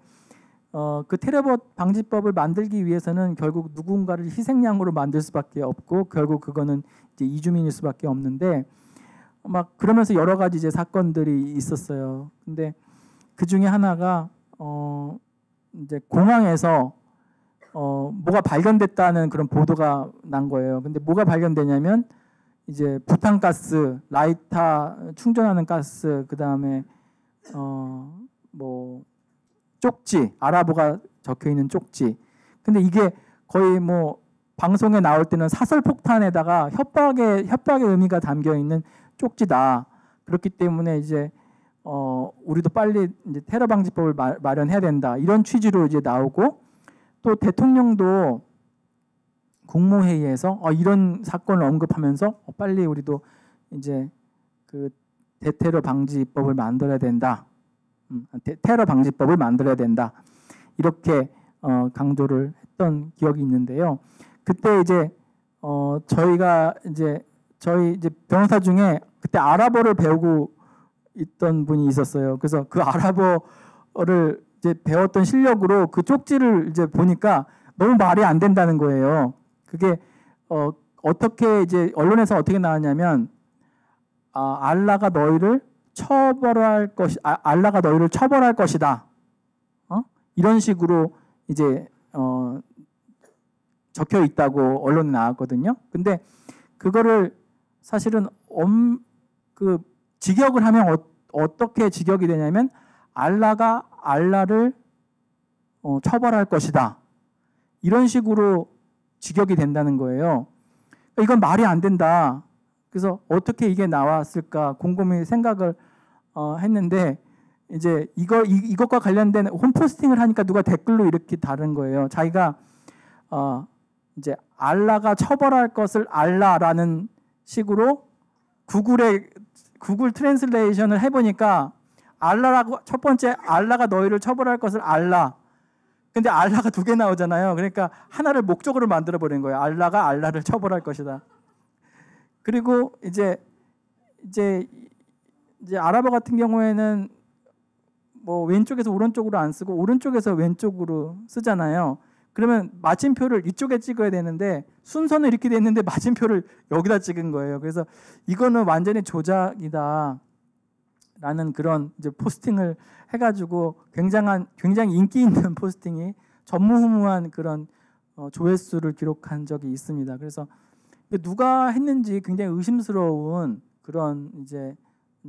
그 테러 방지법을 만들기 위해서는 결국 누군가를 희생양으로 만들 수밖에 없고 결국 그거는 이제 이주민일 수밖에 없는데 막 그러면서 여러 가지 이제 사건들이 있었어요. 근데 그 중에 하나가 이제 공항에서 뭐가 발견됐다는 그런 보도가 난 거예요. 근데 뭐가 발견되냐면 이제 부탄가스, 라이터 충전하는 가스, 그 다음에 뭐 쪽지, 아랍어가 적혀 있는 쪽지. 근데 이게 거의 뭐 방송에 나올 때는 사설 폭탄에다가 협박의 의미가 담겨 있는 쪽지다. 그렇기 때문에 이제 우리도 빨리 이제 테러 방지법을 마련해야 된다. 이런 취지로 이제 나오고 또 대통령도 국무회의에서 이런 사건을 언급하면서 빨리 우리도 이제 그 대테러 방지법을 만들어야 된다. 테러 방지법을 만들어야 된다. 이렇게 강조를 했던 기억이 있는데요. 그때 이제 저희가 이제 저희 이제 변호사 중에 그때 아랍어를 배우고 있던 분이 있었어요. 그래서 그 아랍어를 이제 배웠던 실력으로 그 쪽지를 이제 보니까 너무 말이 안 된다는 거예요. 그게 어떻게 이제 언론에서 어떻게 나왔냐면 알라가 너희를 처벌할 알라가 너희를 처벌할 것이다. 이런 식으로 이제 적혀 있다고 언론에 나왔거든요. 근데 그거를 사실은 그 직역을 하면 어떻게 직역이 되냐면 알라가 알라를 처벌할 것이다. 이런 식으로 직역이 된다는 거예요. 이건 말이 안 된다. 그래서 어떻게 이게 나왔을까 곰곰이 생각을 했는데 이제 이것과 관련된 홈포스팅을 하니까 누가 댓글로 이렇게 다른 거예요. 자기가 이제 알라가 처벌할 것을 알라라는 식으로 구글 트랜슬레이션을 해보니까 알라라고 첫 번째 알라가 너희를 처벌할 것을 알라. 근데 알라가 두 개 나오잖아요. 그러니까 하나를 목적으로 만들어 버린 거예요. 알라가 알라를 처벌할 것이다. 그리고 이제 아랍어 같은 경우에는 뭐 왼쪽에서 오른쪽으로 안 쓰고 오른쪽에서 왼쪽으로 쓰잖아요. 그러면 마침표를 이쪽에 찍어야 되는데 순서는 이렇게 돼 있는데 마침표를 여기다 찍은 거예요. 그래서 이거는 완전히 조작이다. 라는 그런 이제 포스팅을 해가지고 굉장히 인기 있는 포스팅이 전무후무한 그런 조회수를 기록한 적이 있습니다. 그래서 누가 했는지 굉장히 의심스러운 그런 이제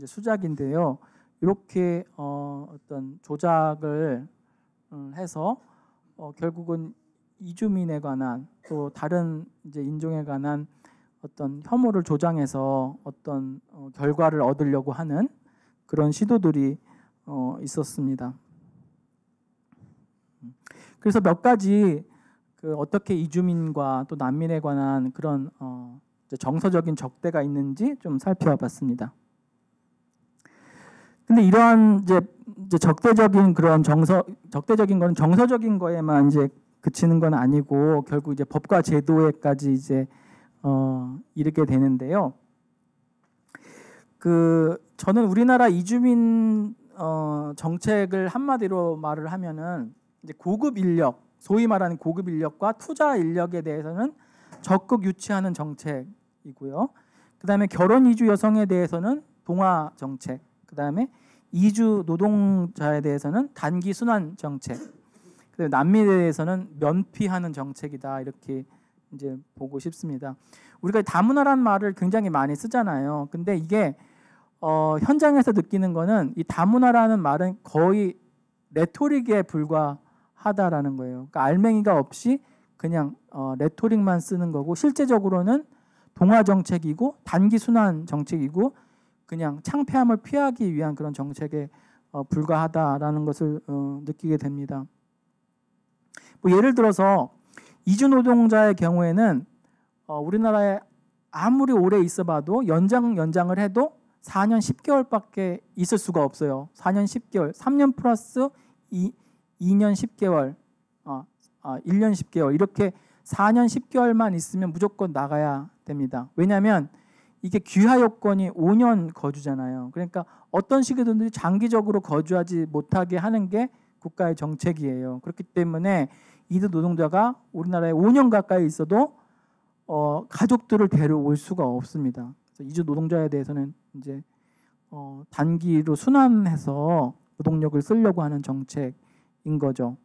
수작인데요. 이렇게 어떤 조작을 해서 결국은 이주민에 관한 또 다른 이제 인종에 관한 어떤 혐오를 조장해서 어떤 결과를 얻으려고 하는 그런 시도들이 있었습니다. 그래서 몇 가지 그 어떻게 이주민과 또 난민에 관한 그런 정서적인 적대가 있는지 좀 살펴봤습니다. 근데 이러한 이제 적대적인 그런 적대적인 거는 정서적인 거에만 이제 그치는 건 아니고 결국 이제 법과 제도에까지 이제 이르게 되는데요. 저는 우리나라 이주민 정책을 한마디로 말을 하면은 이제 고급 인력, 소위 말하는 고급 인력과 투자 인력에 대해서는 적극 유치하는 정책이고요. 그다음에 결혼 이주 여성에 대해서는 동화 정책, 그다음에 이주 노동자에 대해서는 단기 순환 정책, 그다음에 난민에 대해서는 면피하는 정책이다 이렇게 이제 보고 싶습니다. 우리가 다문화란 말을 굉장히 많이 쓰잖아요. 근데 이게 현장에서 느끼는 거는 이 다문화라는 말은 거의 레토릭에 불과하다라는 거예요. 그러니까 알맹이가 없이 그냥 레토릭만 쓰는 거고 실제적으로는 동화 정책이고 단기 순환 정책이고 그냥 창피함을 피하기 위한 그런 정책에 불과하다라는 것을 느끼게 됩니다. 뭐 예를 들어서 이주 노동자의 경우에는 우리나라에 아무리 오래 있어봐도 연장을 해도 4년 10개월밖에 있을 수가 없어요. 4년 10개월, 3년 플러스 2년 10개월, 1년 10개월 이렇게 4년 10개월만 있으면 무조건 나가야 됩니다. 왜냐하면 이게 귀화 요건이 5년 거주잖아요. 그러니까 어떤 시기든지 장기적으로 거주하지 못하게 하는 게 국가의 정책이에요. 그렇기 때문에 이주 노동자가 우리나라에 5년 가까이 있어도 가족들을 데려올 수가 없습니다. 그래서 이주 노동자에 대해서는 이제 단기로 순환해서 노동력을 쓰려고 하는 정책인 거죠.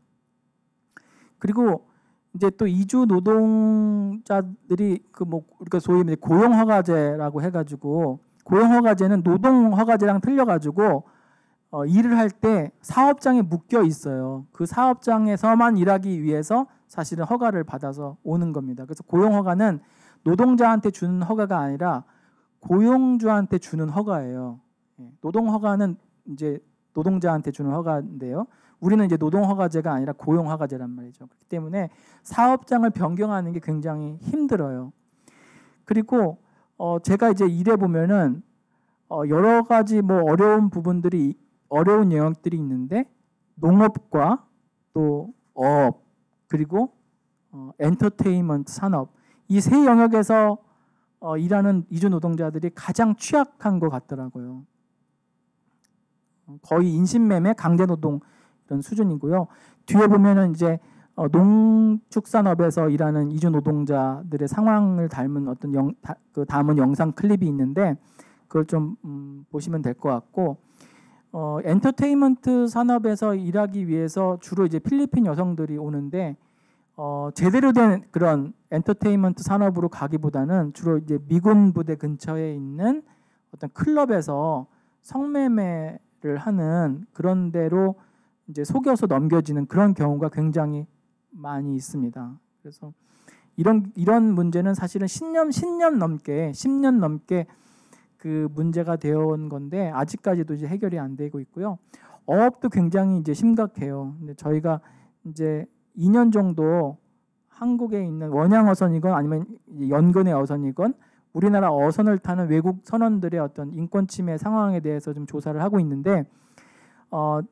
그리고 이제 또 이주 노동자들이 우리가 소위 고용허가제라고 해가지고 고용허가제는 노동허가제랑 틀려가지고 일을 할 때 사업장에 묶여 있어요. 그 사업장에서만 일하기 위해서 사실은 허가를 받아서 오는 겁니다. 그래서 고용허가는 노동자한테 주는 허가가 아니라 고용주한테 주는 허가예요. 노동허가는 이제 노동자한테 주는 허가인데요. 우리는 이제 노동허가제가 아니라 고용허가제란 말이죠. 그렇기 때문에 사업장을 변경하는 게 굉장히 힘들어요. 그리고 제가 이제 일해 보면은 여러 가지 어려운 영역들이 있는데 농업과 또 어업 그리고 엔터테인먼트 산업 이 세 영역에서 일하는 이주 노동자들이 가장 취약한 것 같더라고요. 거의 인신매매, 강제노동 이런 수준이고요. 뒤에 보면은 이제 농축산업에서 일하는 이주 노동자들의 상황을 담은 담은 영상 클립이 있는데 그걸 좀 보시면 될 것 같고 엔터테인먼트 산업에서 일하기 위해서 주로 이제 필리핀 여성들이 오는데 제대로 된 그런 엔터테인먼트 산업으로 가기보다는 주로 이제 미군 부대 근처에 있는 어떤 클럽에서 성매매를 하는 그런 데로 이제 속여서 넘겨지는 그런 경우가 굉장히 많이 있습니다. 그래서 이런 문제는 사실은 10년 넘게 그 문제가 되어 온 건데 아직까지도 이제 해결이 안 되고 있고요. 어업도 굉장히 이제 심각해요. 근데 저희가 이제 2년 정도 한국에 있는 원양 어선이건 아니면 연근의 어선이건 우리나라 어선을 타는 외국 선원들의 어떤 인권 침해 상황에 대해서 좀 조사를 하고 있는데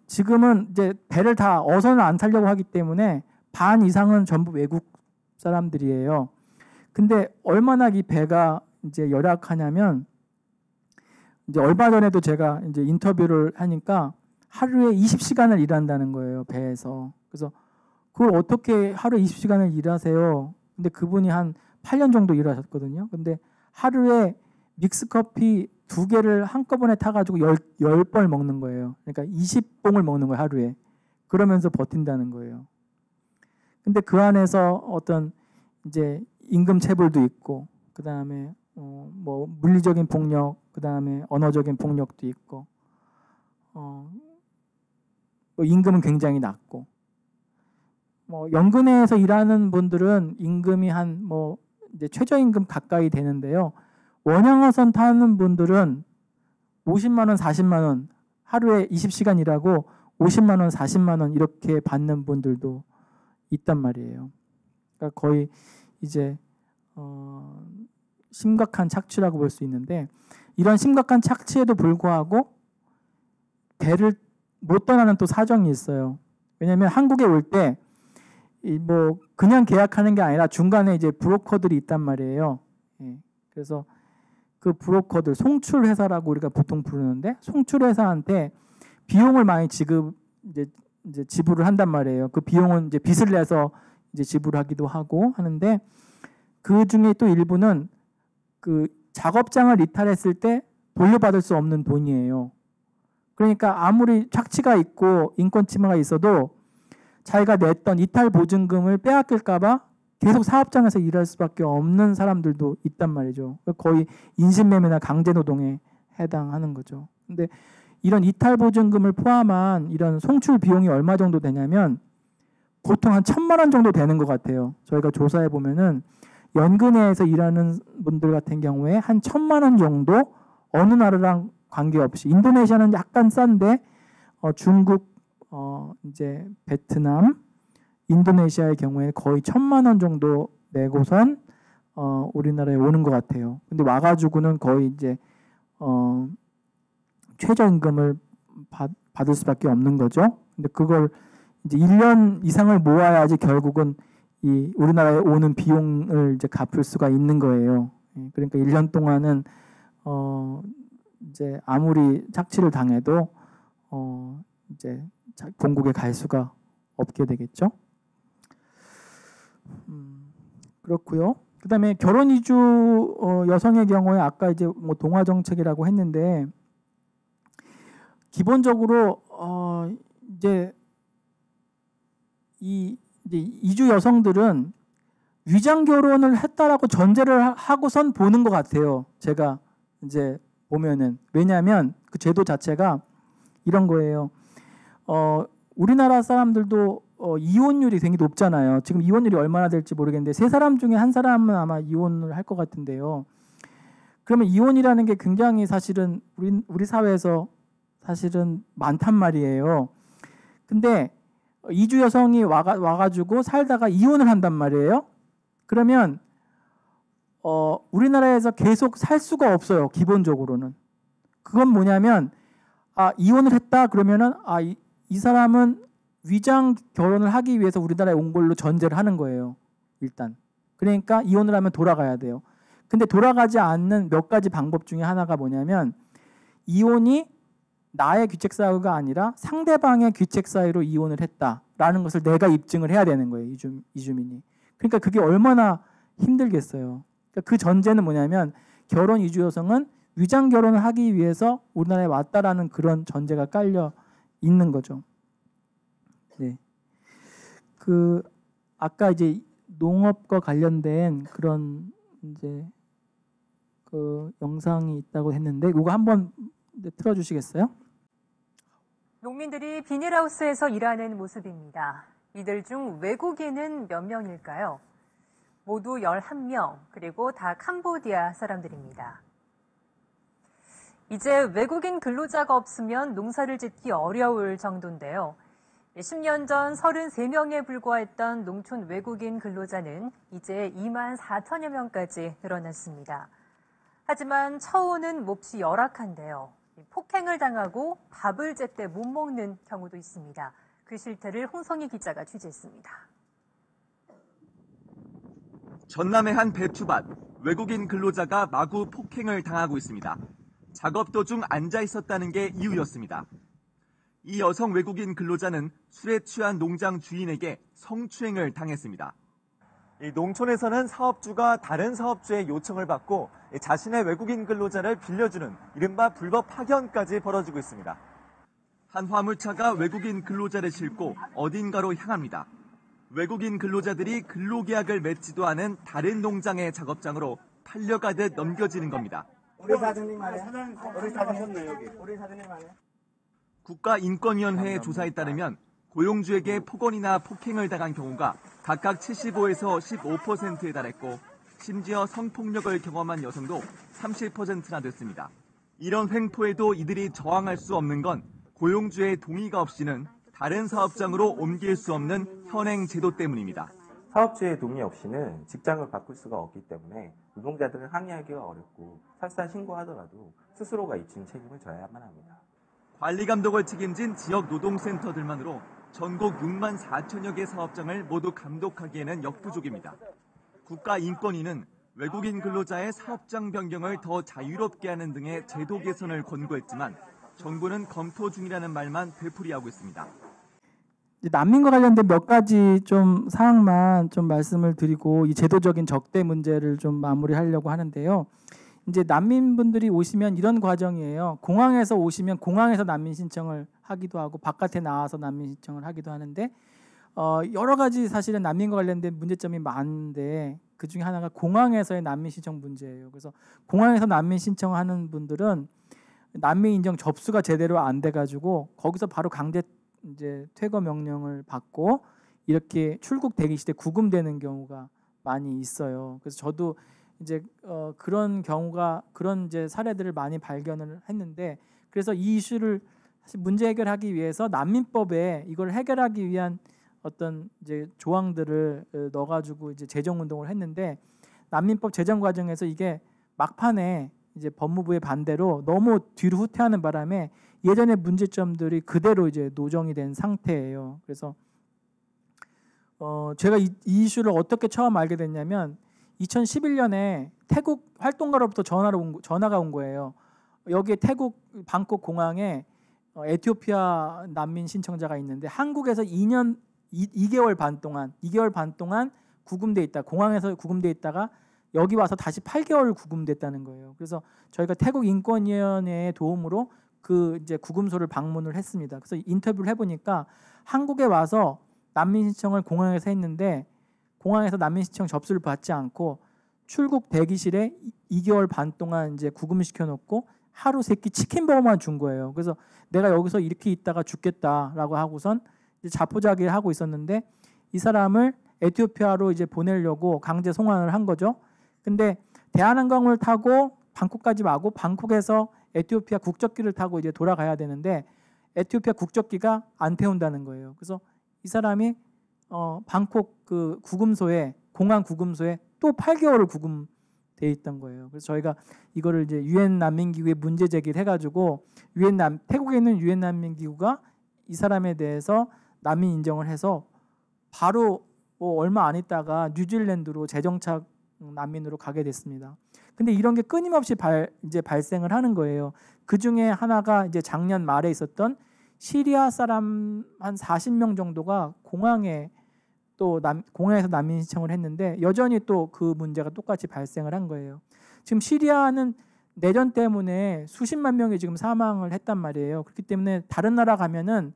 지금은 이제 배를 다 어선을 안 타려고 하기 때문에 반 이상은 전부 외국 사람들이에요. 근데 얼마나 이 배가 이제 열악하냐면 이제 얼마 전에도 제가 이제 인터뷰를 하니까 하루에 20시간을 일한다는 거예요, 배에서. 그래서 그걸 어떻게 하루에 20시간을 일하세요? 근데 그분이 한 8년 정도 일하셨거든요. 근데 하루에 믹스커피 2개를 한꺼번에 타가지고 10벌 먹는 거예요. 그러니까 20봉을 먹는 거예요, 하루에. 그러면서 버틴다는 거예요. 근데 그 안에서 어떤 이제 임금 체불도 있고, 그 다음에 뭐 물리적인 폭력, 그 다음에 언어적인 폭력도 있고, 임금은 굉장히 낮고, 연근에서 일하는 분들은 임금이 한 이제 최저임금 가까이 되는데요. 원양어선 타는 분들은 50만 원, 40만 원 하루에 20시간 일하고 50만 원, 40만 원 이렇게 받는 분들도 있단 말이에요. 그러니까 거의 이제 심각한 착취라고 볼 수 있는데 이런 심각한 착취에도 불구하고 배를 못 떠나는 또 사정이 있어요. 왜냐하면 한국에 올 때 그냥 계약하는 게 아니라 중간에 이제 브로커들이 있단 말이에요. 그래서 그 브로커들, 송출회사라고 우리가 보통 부르는데 송출회사한테 비용을 많이 이제 지불을 한단 말이에요. 그 비용은 이제 빚을 내서 이제 지불하기도 하고 하는데 그 중에 또 일부는 그 작업장을 이탈했을 때 돌려받을 수 없는 돈이에요. 그러니까 아무리 착취가 있고 인권 침해가 있어도 자기가 냈던 이탈 보증금을 빼앗길까 봐 계속 사업장에서 일할 수밖에 없는 사람들도 있단 말이죠. 거의 인신매매나 강제노동에 해당하는 거죠. 근데 이런 이탈 보증금을 포함한 이런 송출 비용이 얼마 정도 되냐면 보통 한 1,000만 원 정도 되는 것 같아요. 저희가 조사해 보면은 연근해에서 일하는 분들 같은 경우에 한 1,000만 원 정도 어느 나라랑 관계없이, 인도네시아는 약간 싼데 중국, 이제 베트남, 인도네시아의 경우에 거의 1,000만 원 정도 내고선 우리나라에 오는 것 같아요. 근데 와가지고는 거의 이제 최저임금을 받을 수밖에 없는 거죠. 근데 그걸 이제 1년 이상을 모아야지 결국은 이 우리나라에 오는 비용을 이제 갚을 수가 있는 거예요. 그러니까 1년 동안은 이제 아무리 착취를 당해도 이제 본국에 갈 수가 없게 되겠죠. 그렇고요. 그다음에 결혼 이주 여성의 경우에 아까 이제 뭐 동화 정책이라고 했는데 기본적으로 이제 이주 여성들은 위장 결혼을 했다라고 전제를 하고선 보는 것 같아요. 제가 이제 보면은, 왜냐하면 그 제도 자체가 이런 거예요. 우리나라 사람들도 이혼율이 되게 높잖아요. 지금 이혼율이 얼마나 될지 모르겠는데 3사람 중에 1사람은 아마 이혼을 할 것 같은데요. 그러면 이혼이라는 게 굉장히 사실은 우리 사회에서 사실은 많단 말이에요. 근데 이주 여성이 와가지고 살다가 이혼을 한단 말이에요. 그러면 우리나라에서 계속 살 수가 없어요. 기본적으로는. 그건 뭐냐면 이혼을 했다 그러면은 이 사람은 위장 결혼을 하기 위해서 우리나라에 온 걸로 전제를 하는 거예요. 일단. 그러니까 이혼을 하면 돌아가야 돼요. 근데 돌아가지 않는 몇 가지 방법 중에 하나가 뭐냐면 이혼이 나의 귀책 사유가 아니라 상대방의 귀책 사유로 이혼을 했다라는 것을 내가 입증을 해야 되는 거예요. 이주민이. 그러니까 그게 얼마나 힘들겠어요. 그러니까 그 전제는 뭐냐면 결혼 이주 여성은 위장 결혼을 하기 위해서 우리나라에 왔다라는 그런 전제가 깔려 있는 거죠. 네. 아까 이제 농업과 관련된 그런 이제 그 영상이 있다고 했는데 이거 한번 틀어주시겠어요? 농민들이 비닐하우스에서 일하는 모습입니다. 이들 중 외국인은 몇 명일까요? 모두 11명, 그리고 다 캄보디아 사람들입니다. 이제 외국인 근로자가 없으면 농사를 짓기 어려울 정도인데요. 10년 전 33명에 불과했던 농촌 외국인 근로자는 이제 2만 4천여 명까지 늘어났습니다. 하지만 처우는 몹시 열악한데요. 폭행을 당하고 밥을 제때 못 먹는 경우도 있습니다. 그 실태를 홍성희 기자가 취재했습니다. 전남의 한 배추밭, 외국인 근로자가 마구 폭행을 당하고 있습니다. 작업 도중 앉아 있었다는 게 이유였습니다. 이 여성 외국인 근로자는 술에 취한 농장 주인에게 성추행을 당했습니다. 이 농촌에서는 사업주가 다른 사업주의 요청을 받고 자신의 외국인 근로자를 빌려주는 이른바 불법 파견까지 벌어지고 있습니다. 한 화물차가 외국인 근로자를 싣고 어딘가로 향합니다. 외국인 근로자들이 근로계약을 맺지도 않은 다른 농장의 작업장으로 팔려가듯 넘겨지는 겁니다. 우리 사장님 아니야? 우리 사장님 여기. 우리 사장님 아니야? 국가인권위원회의 조사에 따르면 고용주에게 폭언이나 폭행을 당한 경우가 각각 75에서 15%에 달했고 심지어 성폭력을 경험한 여성도 30%나 됐습니다. 이런 횡포에도 이들이 저항할 수 없는 건 고용주의 동의가 없이는 다른 사업장으로 옮길 수 없는 현행 제도 때문입니다. 사업주의 동의 없이는 직장을 바꿀 수가 없기 때문에 노동자들은 항의하기가 어렵고 설사 신고하더라도 스스로가 이친 책임을 져야만 합니다. 관리 감독을 책임진 지역 노동센터들만으로 전국 6만 4천여 개 사업장을 모두 감독하기에는 역부족입니다. 국가인권위는 외국인 근로자의 사업장 변경을 더 자유롭게 하는 등의 제도 개선을 권고했지만 정부는 검토 중이라는 말만 되풀이하고 있습니다. 난민과 관련된 몇 가지 좀 사항만 좀 말씀을 드리고 이 제도적인 적대 문제를 좀 마무리하려고 하는데요. 이제 난민분들이 오시면 이런 과정이에요. 공항에서 오시면 공항에서 난민 신청을 하기도 하고 바깥에 나와서 난민 신청을 하기도 하는데 여러 가지 사실은 난민과 관련된 문제점이 많은데 그 중에 하나가 공항에서의 난민 신청 문제예요. 그래서 공항에서 난민 신청하는 분들은 난민 인정 접수가 제대로 안 돼가지고 거기서 바로 강제 이제 퇴거 명령을 받고 이렇게 출국 대기실에 구금되는 경우가 많이 있어요. 그래서 저도 이제 그런 경우가 그런 이제 사례들을 많이 발견을 했는데 그래서 이 이슈를 사실 문제 해결하기 위해서 난민법에 이걸 해결하기 위한 어떤 이제 조항들을 넣어가지고 이제 재정 운동을 했는데 난민법 제정 과정에서 이게 막판에 이제 법무부의 반대로 너무 뒤로 후퇴하는 바람에 예전의 문제점들이 그대로 이제 노정이 된 상태예요. 그래서 제가 이 이슈를 어떻게 처음 알게 됐냐면 2011년에 태국 활동가로부터 전화가 온 거예요. 여기에 태국 방콕 공항에 에티오피아 난민 신청자가 있는데 한국에서 2개월 반 동안 구금돼 있다. 공항에서 구금돼 있다가 여기 와서 다시 8개월 구금됐다는 거예요. 그래서 저희가 태국 인권위원회의 도움으로 그 이제 구금소를 방문을 했습니다. 그래서 인터뷰를 해보니까 한국에 와서 난민 신청을 공항에서 했는데 공항에서 난민 신청 접수를 받지 않고 출국 대기실에 2개월 반 동안 이제 구금시켜 놓고 하루 세 끼 치킨 버거만 준 거예요. 그래서 내가 여기서 이렇게 있다가 죽겠다라고 하고선 이제 자포자기를 하고 있었는데 이 사람을 에티오피아로 이제 보내려고 강제 송환을 한 거죠. 근데 대한항공을 타고 방콕까지 와고 방콕에서 에티오피아 국적기를 타고 이제 돌아가야 되는데 에티오피아 국적기가 안 태운다는 거예요. 그래서 이 사람이 방콕 그 구금소에 공항 구금소에 또 8개월을 구금돼 있던 거예요. 그래서 저희가 이거를 이제 유엔 난민기구에 문제 제기를 해가지고 태국에 있는 유엔 난민기구가 이 사람에 대해서 난민 인정을 해서 바로 뭐 얼마 안 있다가 뉴질랜드로 재정착 난민으로 가게 됐습니다. 근데 이런 게 끊임없이 이제 발생을 하는 거예요. 그 중에 하나가 이제 작년 말에 있었던 시리아 사람 한 40명 정도가 공항에서 난민 신청을 했는데 여전히 또 그 문제가 똑같이 발생을 한 거예요. 지금 시리아는 내전 때문에 수십만 명이 지금 사망을 했단 말이에요. 그렇기 때문에 다른 나라 가면은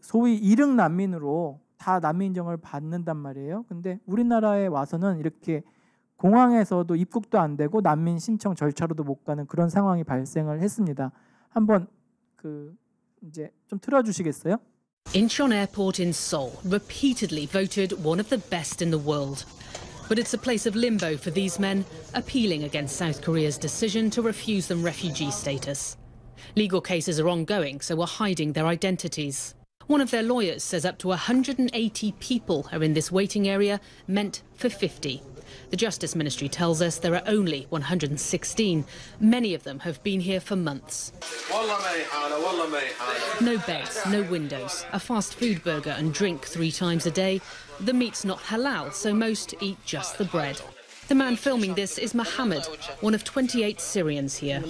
소위 일흥 난민으로 다 난민 인정을 받는단 말이에요. 근데 우리나라에 와서는 이렇게 공항에서도 입국도 안 되고 난민 신청 절차로도 못 가는 그런 상황이 발생을 했습니다. 한번 이제 좀 틀어주시겠어요? Incheon Airport in Seoul, repeatedly voted one of the best in the world. But it's a place of limbo for these men, appealing against South Korea's decision to refuse them refugee status. Legal cases are ongoing, so are hiding their identities. One of their lawyers says up to 180 people are in this waiting area, meant for 50. The Justice Ministry tells us there are only 116. Many of them have been here for months. No beds, no windows, a fast food burger and drink 3 times a day. The meat's not halal, so most eat just the bread. The man filming this is Mohammed, one of 28 Syrians here.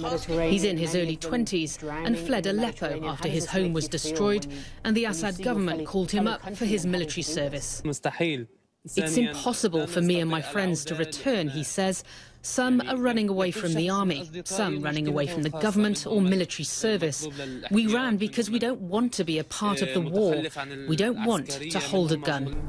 He's in his early 20s and fled Aleppo after his home was destroyed and the Assad government called him up for his military service. It's impossible for me and my friends to return, he says. Some are running away from the army, some running away from the government or military service. We ran because we don't want to be a part of the war. We don't want to hold a gun.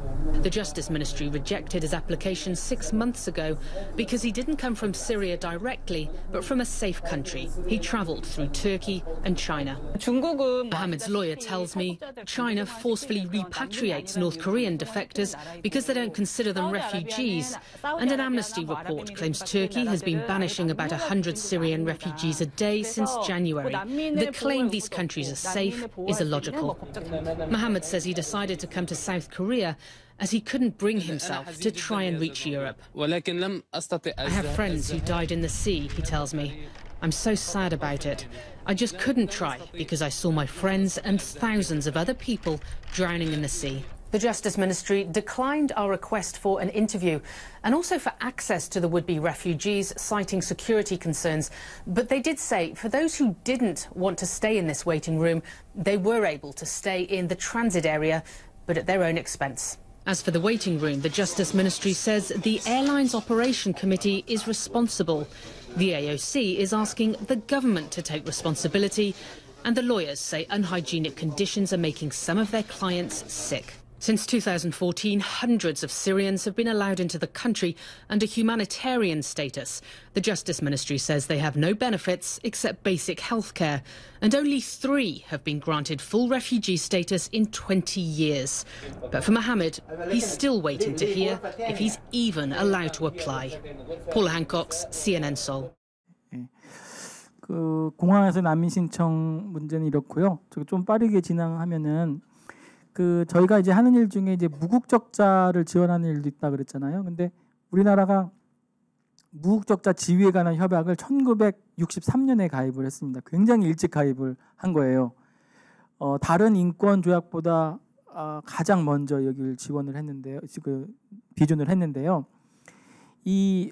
The Justice Ministry rejected his application 6 months ago because he didn't come from Syria directly, but from a safe country. He travelled through Turkey and China. Mohammed's lawyer tells me China forcefully repatriates North Korean defectors because they don't consider them refugees. And an Amnesty report claims Turkey has been banishing about 100 Syrian refugees a day since January. The claim these countries are safe is illogical. Mohammed says he decided to come to South Korea as he couldn't bring himself to try and reach Europe. I have friends who died in the sea, he tells me. I'm so sad about it. I just couldn't try because I saw my friends and thousands of other people drowning in the sea. The Justice Ministry declined our request for an interview and also for access to the would-be refugees, citing security concerns. But they did say for those who didn't want to stay in this waiting room, they were able to stay in the transit area, but at their own expense. As for the waiting room, the Justice Ministry says the Airlines Operation Committee is responsible. The AOC is asking the government to take responsibility, and the lawyers say unhygienic conditions are making some of their clients sick. Since 2014, hundreds of Syrians have been allowed into the country under humanitarian status. The Justice Ministry says they have no benefits except basic health care, and only 3 have been granted full refugee status in 20 years. But for Mohammed, he's still waiting to hear if he's even allowed to apply. Paula Hancock's CNN Seoul. 그 공항에서 난민 신청 문제는 이렇고요. 저기 좀 빠르게 진행하면은 그 저희가 이제 하는 일 중에 이제 무국적자를 지원하는 일도 있다 그랬잖아요. 근데 우리나라가 무국적자 지위에 관한 협약을 1963년에 가입을 했습니다. 굉장히 일찍 가입을 한 거예요. 다른 인권 조약보다 가장 먼저 여기를 지원을 했는데요. 그 비준을 했는데요. 이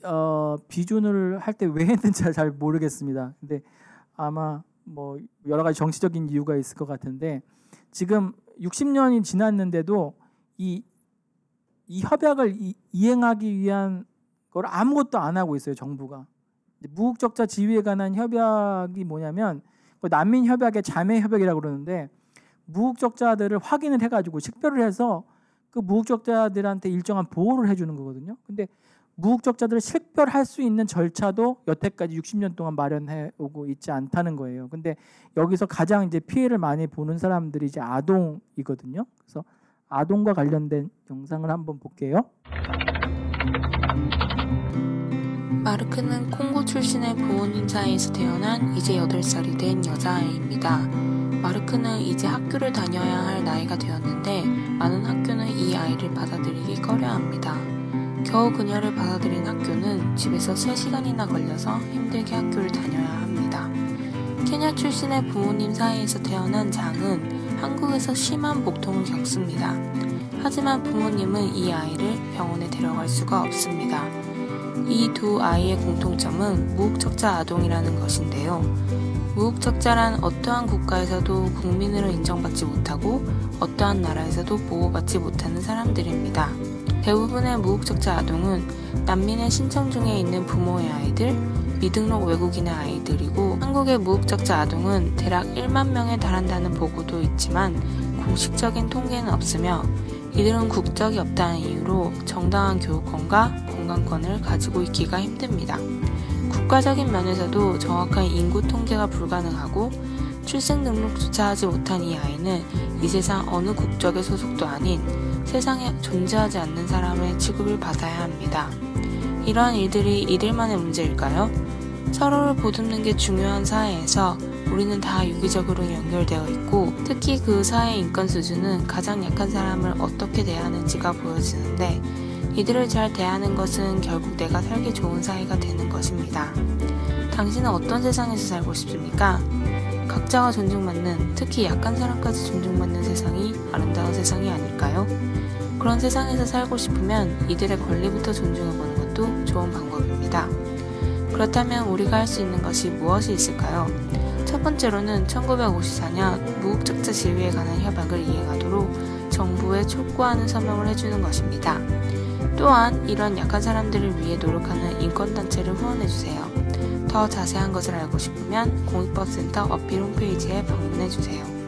비준을 할 때 왜 했는지 잘 모르겠습니다. 근데 아마 뭐 여러 가지 정치적인 이유가 있을 것 같은데 지금 60년이 지났는데도 이 협약을 이행하기 위한 걸 아무것도 안 하고 있어요, 정부가. 무국적자 지위에 관한 협약이 뭐냐면 난민 협약의 자매 협약이라고 그러는데 무국적자들을 확인을 해가지고 식별을 해서 그 무국적자들한테 일정한 보호를 해주는 거거든요. 근데 무국적자들을 식별할 수 있는 절차도 여태까지 60년 동안 마련해 오고 있지 않다는 거예요. 근데 여기서 가장 이제 피해를 많이 보는 사람들이 이제 아동이거든요. 그래서 아동과 관련된 영상을 한번 볼게요. 마르크는 콩고 출신의 부모님 사이에서 태어난 이제 8살이 된 여자아이입니다. 마르크는 이제 학교를 다녀야 할 나이가 되었는데 많은 학교는 이 아이를 받아들이기 꺼려합니다. 겨우 그녀를 받아들인 학교는 집에서 3시간이나 걸려서 힘들게 학교를 다녀야 합니다. 케냐 출신의 부모님 사이에서 태어난 장은 한국에서 심한 복통을 겪습니다. 하지만 부모님은 이 아이를 병원에 데려갈 수가 없습니다. 이 두 아이의 공통점은 무국적자 아동이라는 것인데요. 무국적자란 어떠한 국가에서도 국민으로 인정받지 못하고 어떠한 나라에서도 보호받지 못하는 사람들입니다. 대부분의 무국적자 아동은 난민의 신청 중에 있는 부모의 아이들, 미등록 외국인의 아이들이고 한국의 무국적자 아동은 대략 1만 명에 달한다는 보고도 있지만 공식적인 통계는 없으며 이들은 국적이 없다는 이유로 정당한 교육권과 건강권을 가지고 있기가 힘듭니다. 국가적인 면에서도 정확한 인구 통계가 불가능하고 출생 등록조차 하지 못한 이 아이는 이 세상 어느 국적의 소속도 아닌 세상에 존재하지 않는 사람의 취급을 받아야 합니다. 이러한 일들이 이들만의 문제일까요? 서로를 보듬는 게 중요한 사회에서 우리는 다 유기적으로 연결되어 있고 특히 그 사회의 인권 수준은 가장 약한 사람을 어떻게 대하는지가 보여지는데 이들을 잘 대하는 것은 결국 내가 살기 좋은 사회가 되는 것입니다. 당신은 어떤 세상에서 살고 싶습니까? 각자가 존중받는, 특히 약한 사람까지 존중받는 세상이 아름다운 세상이 아닐까요? 그런 세상에서 살고 싶으면 이들의 권리부터 존중해보는 것도 좋은 방법입니다. 그렇다면 우리가 할 수 있는 것이 무엇이 있을까요? 첫 번째로는 1954년 무국적자 지위에 관한 협약을 이행하도록 정부에 촉구하는 서명을 해주는 것입니다. 또한 이런 약한 사람들을 위해 노력하는 인권단체를 후원해주세요. 더 자세한 것을 알고 싶으면 공익법센터 어필 홈페이지에 방문해주세요.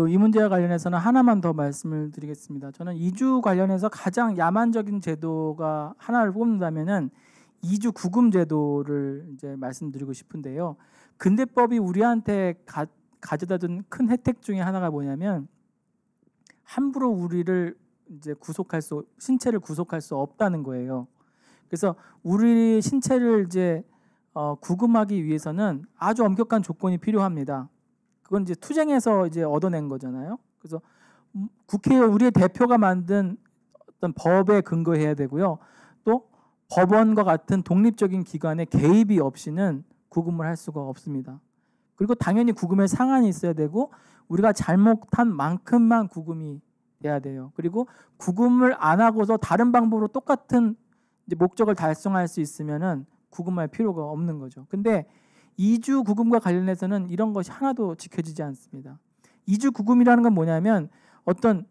이 문제와 관련해서는 하나만 더 말씀을 드리겠습니다. 저는 이주 관련해서 가장 야만적인 제도가 하나를 뽑는다면은 이주 구금 제도를 이제 말씀드리고 싶은데요. 근대법이 우리한테 가져다 준 큰 혜택 중에 하나가 뭐냐면 함부로 우리를 이제 신체를 구속할 수 없다는 거예요. 그래서 우리 신체를 이제 구금하기 위해서는 아주 엄격한 조건이 필요합니다. 그건 이제 투쟁에서 이제 얻어낸 거잖아요. 그래서 국회의원 우리의 대표가 만든 어떤 법에 근거해야 되고요. 또 법원과 같은 독립적인 기관의 개입이 없이는 구금을 할 수가 없습니다. 그리고 당연히 구금의 상한이 있어야 되고 우리가 잘못한 만큼만 구금이 돼야 돼요. 그리고 구금을 안 하고서 다른 방법으로 똑같은 이제 목적을 달성할 수 있으면은 구금할 필요가 없는 거죠. 근데 이주 구금과 관련해서는 이런 것이 하나도 지켜지지 않습니다. 이주 구금이라는 건 뭐냐면 어떤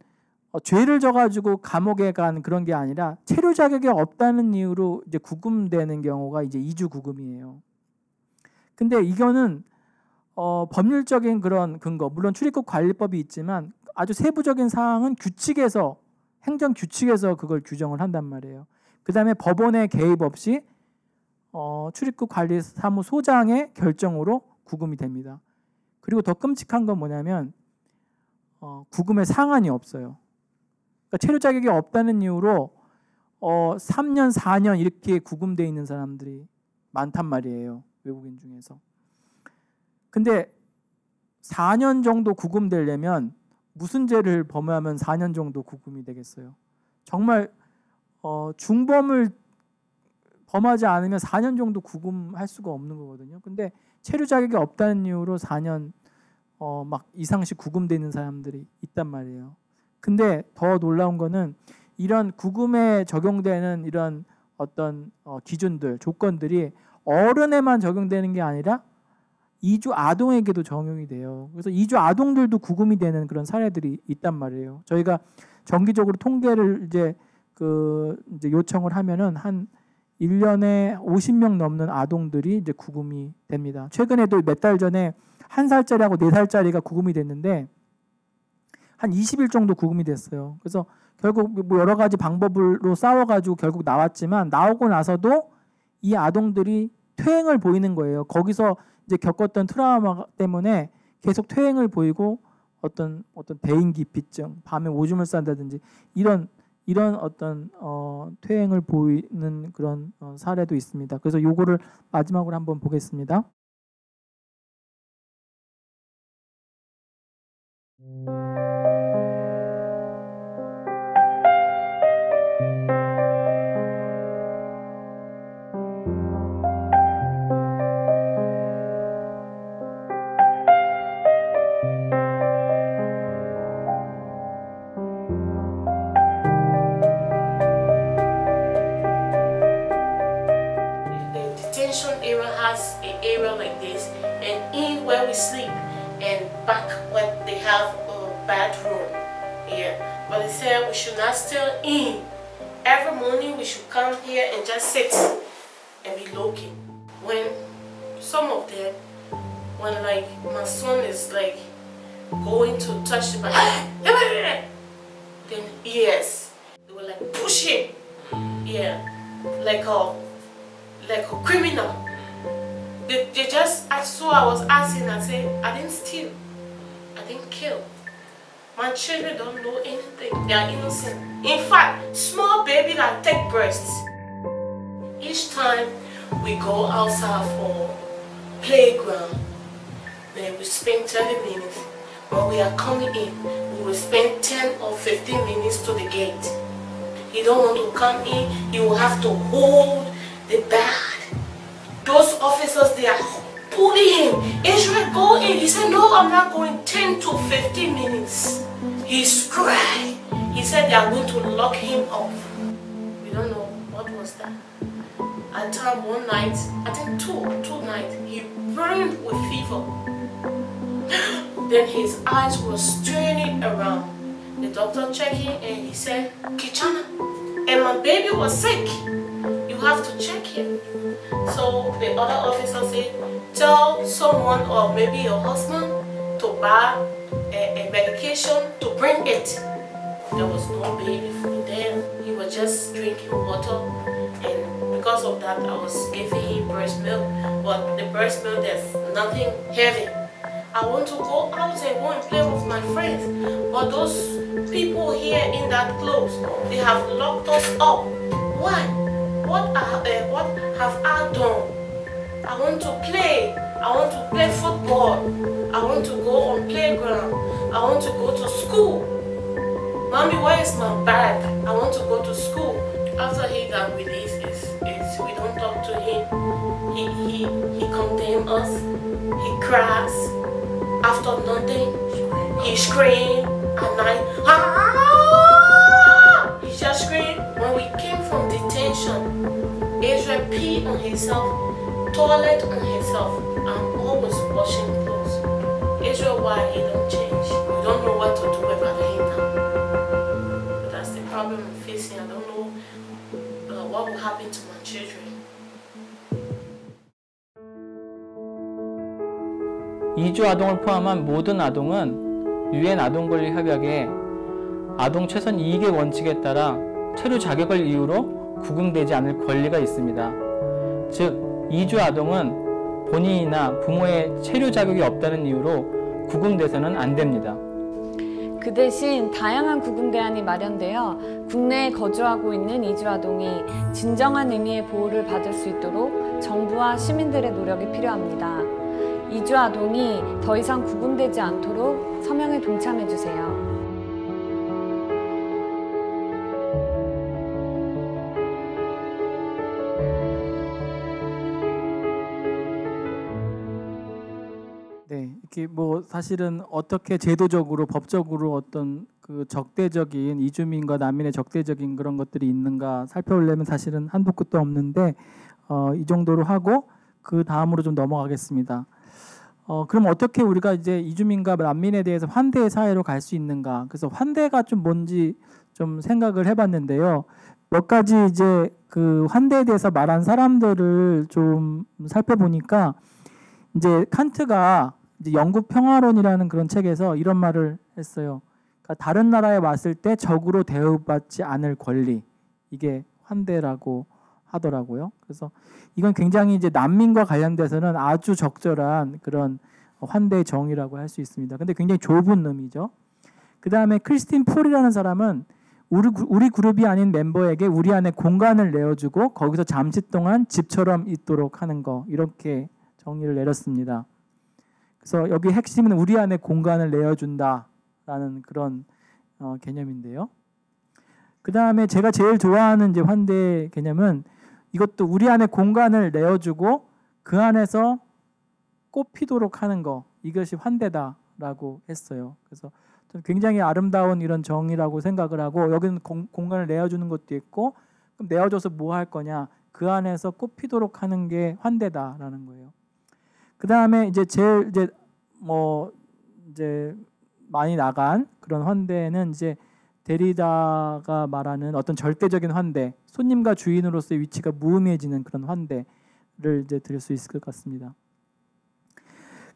죄를 져가지고 감옥에 간 그런 게 아니라 체류 자격이 없다는 이유로 이제 구금되는 경우가 이제 이주 구금이에요. 근데 이거는 법률적인 그런 근거, 물론 출입국 관리법이 있지만 아주 세부적인 사항은 규칙에서, 행정 규칙에서 그걸 규정을 한단 말이에요. 그 다음에 법원의 개입 없이 출입국 관리사무소장의 결정으로 구금이 됩니다. 그리고 더 끔찍한 건 뭐냐면 구금의 상한이 없어요. 그러니까 체류 자격이 없다는 이유로 3년, 4년 이렇게 구금되어 있는 사람들이 많단 말이에요. 외국인 중에서. 근데 4년 정도 구금되려면 무슨 죄를 범하면 4년 정도 구금이 되겠어요? 정말 중범을 범하지 않으면 4년 정도 구금할 수가 없는 거거든요. 근데 체류 자격이 없다는 이유로 4년 막 이상씩 구금되어 있는 사람들이 있단 말이에요. 근데 더 놀라운 거는 이런 구금에 적용되는 이런 어떤 기준들, 조건들이 어른에만 적용되는 게 아니라 이주 아동에게도 적용이 돼요. 그래서 이주 아동들도 구금이 되는 그런 사례들이 있단 말이에요. 저희가 정기적으로 통계를 이제 요청을 하면은 한 1년에 50명 넘는 아동들이 이제 구금이 됩니다. 최근에도 몇 달 전에 1살짜리하고 4살짜리가 구금이 됐는데 한 20일 정도 구금이 됐어요. 그래서 결국 뭐 여러 가지 방법으로 싸워가지고 결국 나왔지만 나오고 나서도 이 아동들이 퇴행을 보이는 거예요. 거기서 이제 겪었던 트라우마 때문에 계속 퇴행을 보이고 어떤 대인기피증, 밤에 오줌을 싼다든지 이런 어떤 퇴행을 보이는 그런 사례도 있습니다. 그래서 요거를 마지막으로 한번 보겠습니다. Area like this, and in where we sleep, and back when they have a bathroom here. But they said we should not stay in. Every morning we should come here and just sit and be looking. When some of them, when like my son is like going to touch the bath, then yes, they were like push him, yeah, like a criminal. They just, so I was asking, I said, I didn't steal, I didn't kill. My children don't know anything, they are innocent. In fact, small baby that take breasts. Each time we go outside for playground, then we spend 30 minutes. When we are coming in, we will spend 10 or 15 minutes to the gate. He don't want to come in, he will have to hold the bag. Those officers, they are pulling him. Israel, go in. He said, no, I'm not going. 10 to 15 minutes. He's crying. He said they are going to lock him up. We don't know what was that. At time one night, I think two nights, he burned with fever. Then his eyes were straining around. The doctor checked him and he said, Kichana, and my baby was sick. You have to check him. So the other officer said, tell someone or maybe your husband to buy a medication to bring it. There was no baby food there. He was just drinking water, and because of that I was giving him breast milk. But the breast milk, there's nothing heavy. I want to go out and go and play with my friends. But those people here in that close, they have locked us up. Why? What have I done? I want to play. I want to play football. I want to go on playground. I want to go to school. Mommy, where is my bag? I want to go to school. After he got released, we don't talk to him. He condemns us. He cries. After nothing, he screams at night. Ah! He just screamed. When we came from detention, Israel peed on himself, toilet on himself, and always washing clothes. Israel, why he don't change? We don't know what to do about him now. know what will happen to my children. 이주 아동을 포함한 모든 아동은 유엔 아동권리 협약에 아동 최선 이익의 원칙에 따라 체류 자격을 이유로 구금되지 않을 권리가 있습니다. 즉, 이주 아동은 본인이나 부모의 체류 자격이 없다는 이유로 구금돼서는 안 됩니다. 그 대신 다양한 구금 대안이 마련되어 국내에 거주하고 있는 이주 아동이 진정한 의미의 보호를 받을 수 있도록 정부와 시민들의 노력이 필요합니다. 이주 아동이 더 이상 구금되지 않도록 서명에 동참해 주세요. 네, 이렇게 뭐 사실은 어떻게 제도적으로 법적으로 어떤 그 적대적인 이주민과 난민의 적대적인 그런 것들이 있는가 살펴보려면 사실은 한도 끝도 없는데 이 정도로 하고 그 다음으로 좀 넘어가겠습니다. 그럼 어떻게 우리가 이제 이주민과 난민에 대해서 환대의 사회로 갈 수 있는가? 그래서 환대가 좀 뭔지 좀 생각을 해봤는데요. 몇 가지 이제 그 환대에 대해서 말한 사람들을 좀 살펴보니까 이제 칸트가 이제 영국 평화론이라는 그런 책에서 이런 말을 했어요. 그러니까 다른 나라에 왔을 때 적으로 대우받지 않을 권리, 이게 환대라고 하더라고요. 그래서 이건 굉장히 이제 난민과 관련돼서는 아주 적절한 그런 환대의 정의라고 할 수 있습니다. 근데 굉장히 좁은 의미죠. 그 다음에 크리스틴 폴이라는 사람은 우리 그룹이 아닌 멤버에게 우리 안에 공간을 내어주고 거기서 잠시 동안 집처럼 있도록 하는 거, 이렇게 정의를 내렸습니다. 그래서 여기 핵심은 우리 안에 공간을 내어준다라는 그런 개념인데요. 그 다음에 제가 제일 좋아하는 이제 환대 개념은 이것도 우리 안에 공간을 내어주고 그 안에서 꽃피도록 하는 거, 이것이 환대다라고 했어요. 그래서 굉장히 아름다운 이런 정의라고 생각을 하고, 여기는 공간을 내어주는 것도 있고, 그럼 내어줘서 뭐 할 거냐, 그 안에서 꽃피도록 하는 게 환대다라는 거예요. 그 다음에 이제 제일 이제 많이 나간 그런 환대는 이제 데리다가 말하는 어떤 절대적인 환대, 손님과 주인으로서의 위치가 무의미해지는 그런 환대를 이제 드릴 수 있을 것 같습니다.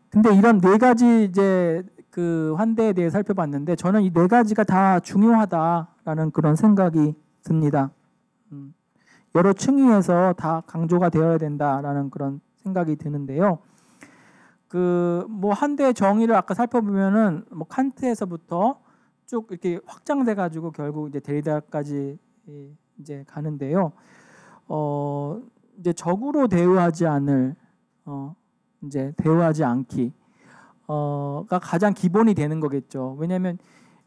근데 이런 네 가지 이제 그 환대에 대해 살펴봤는데 저는 이 네 가지가 다 중요하다라는 그런 생각이 듭니다. 여러 층위에서 다 강조가 되어야 된다라는 그런 생각이 드는데요. 그 뭐 환대의 정의를 아까 살펴보면은 뭐 칸트에서부터 쭉 이렇게 확장돼 가지고 결국 이제 데리다까지 이제 가는데요. 이제 적으로 대우하지 않을 이제 대우하지 않기 가 가장 기본이 되는 거겠죠. 왜냐하면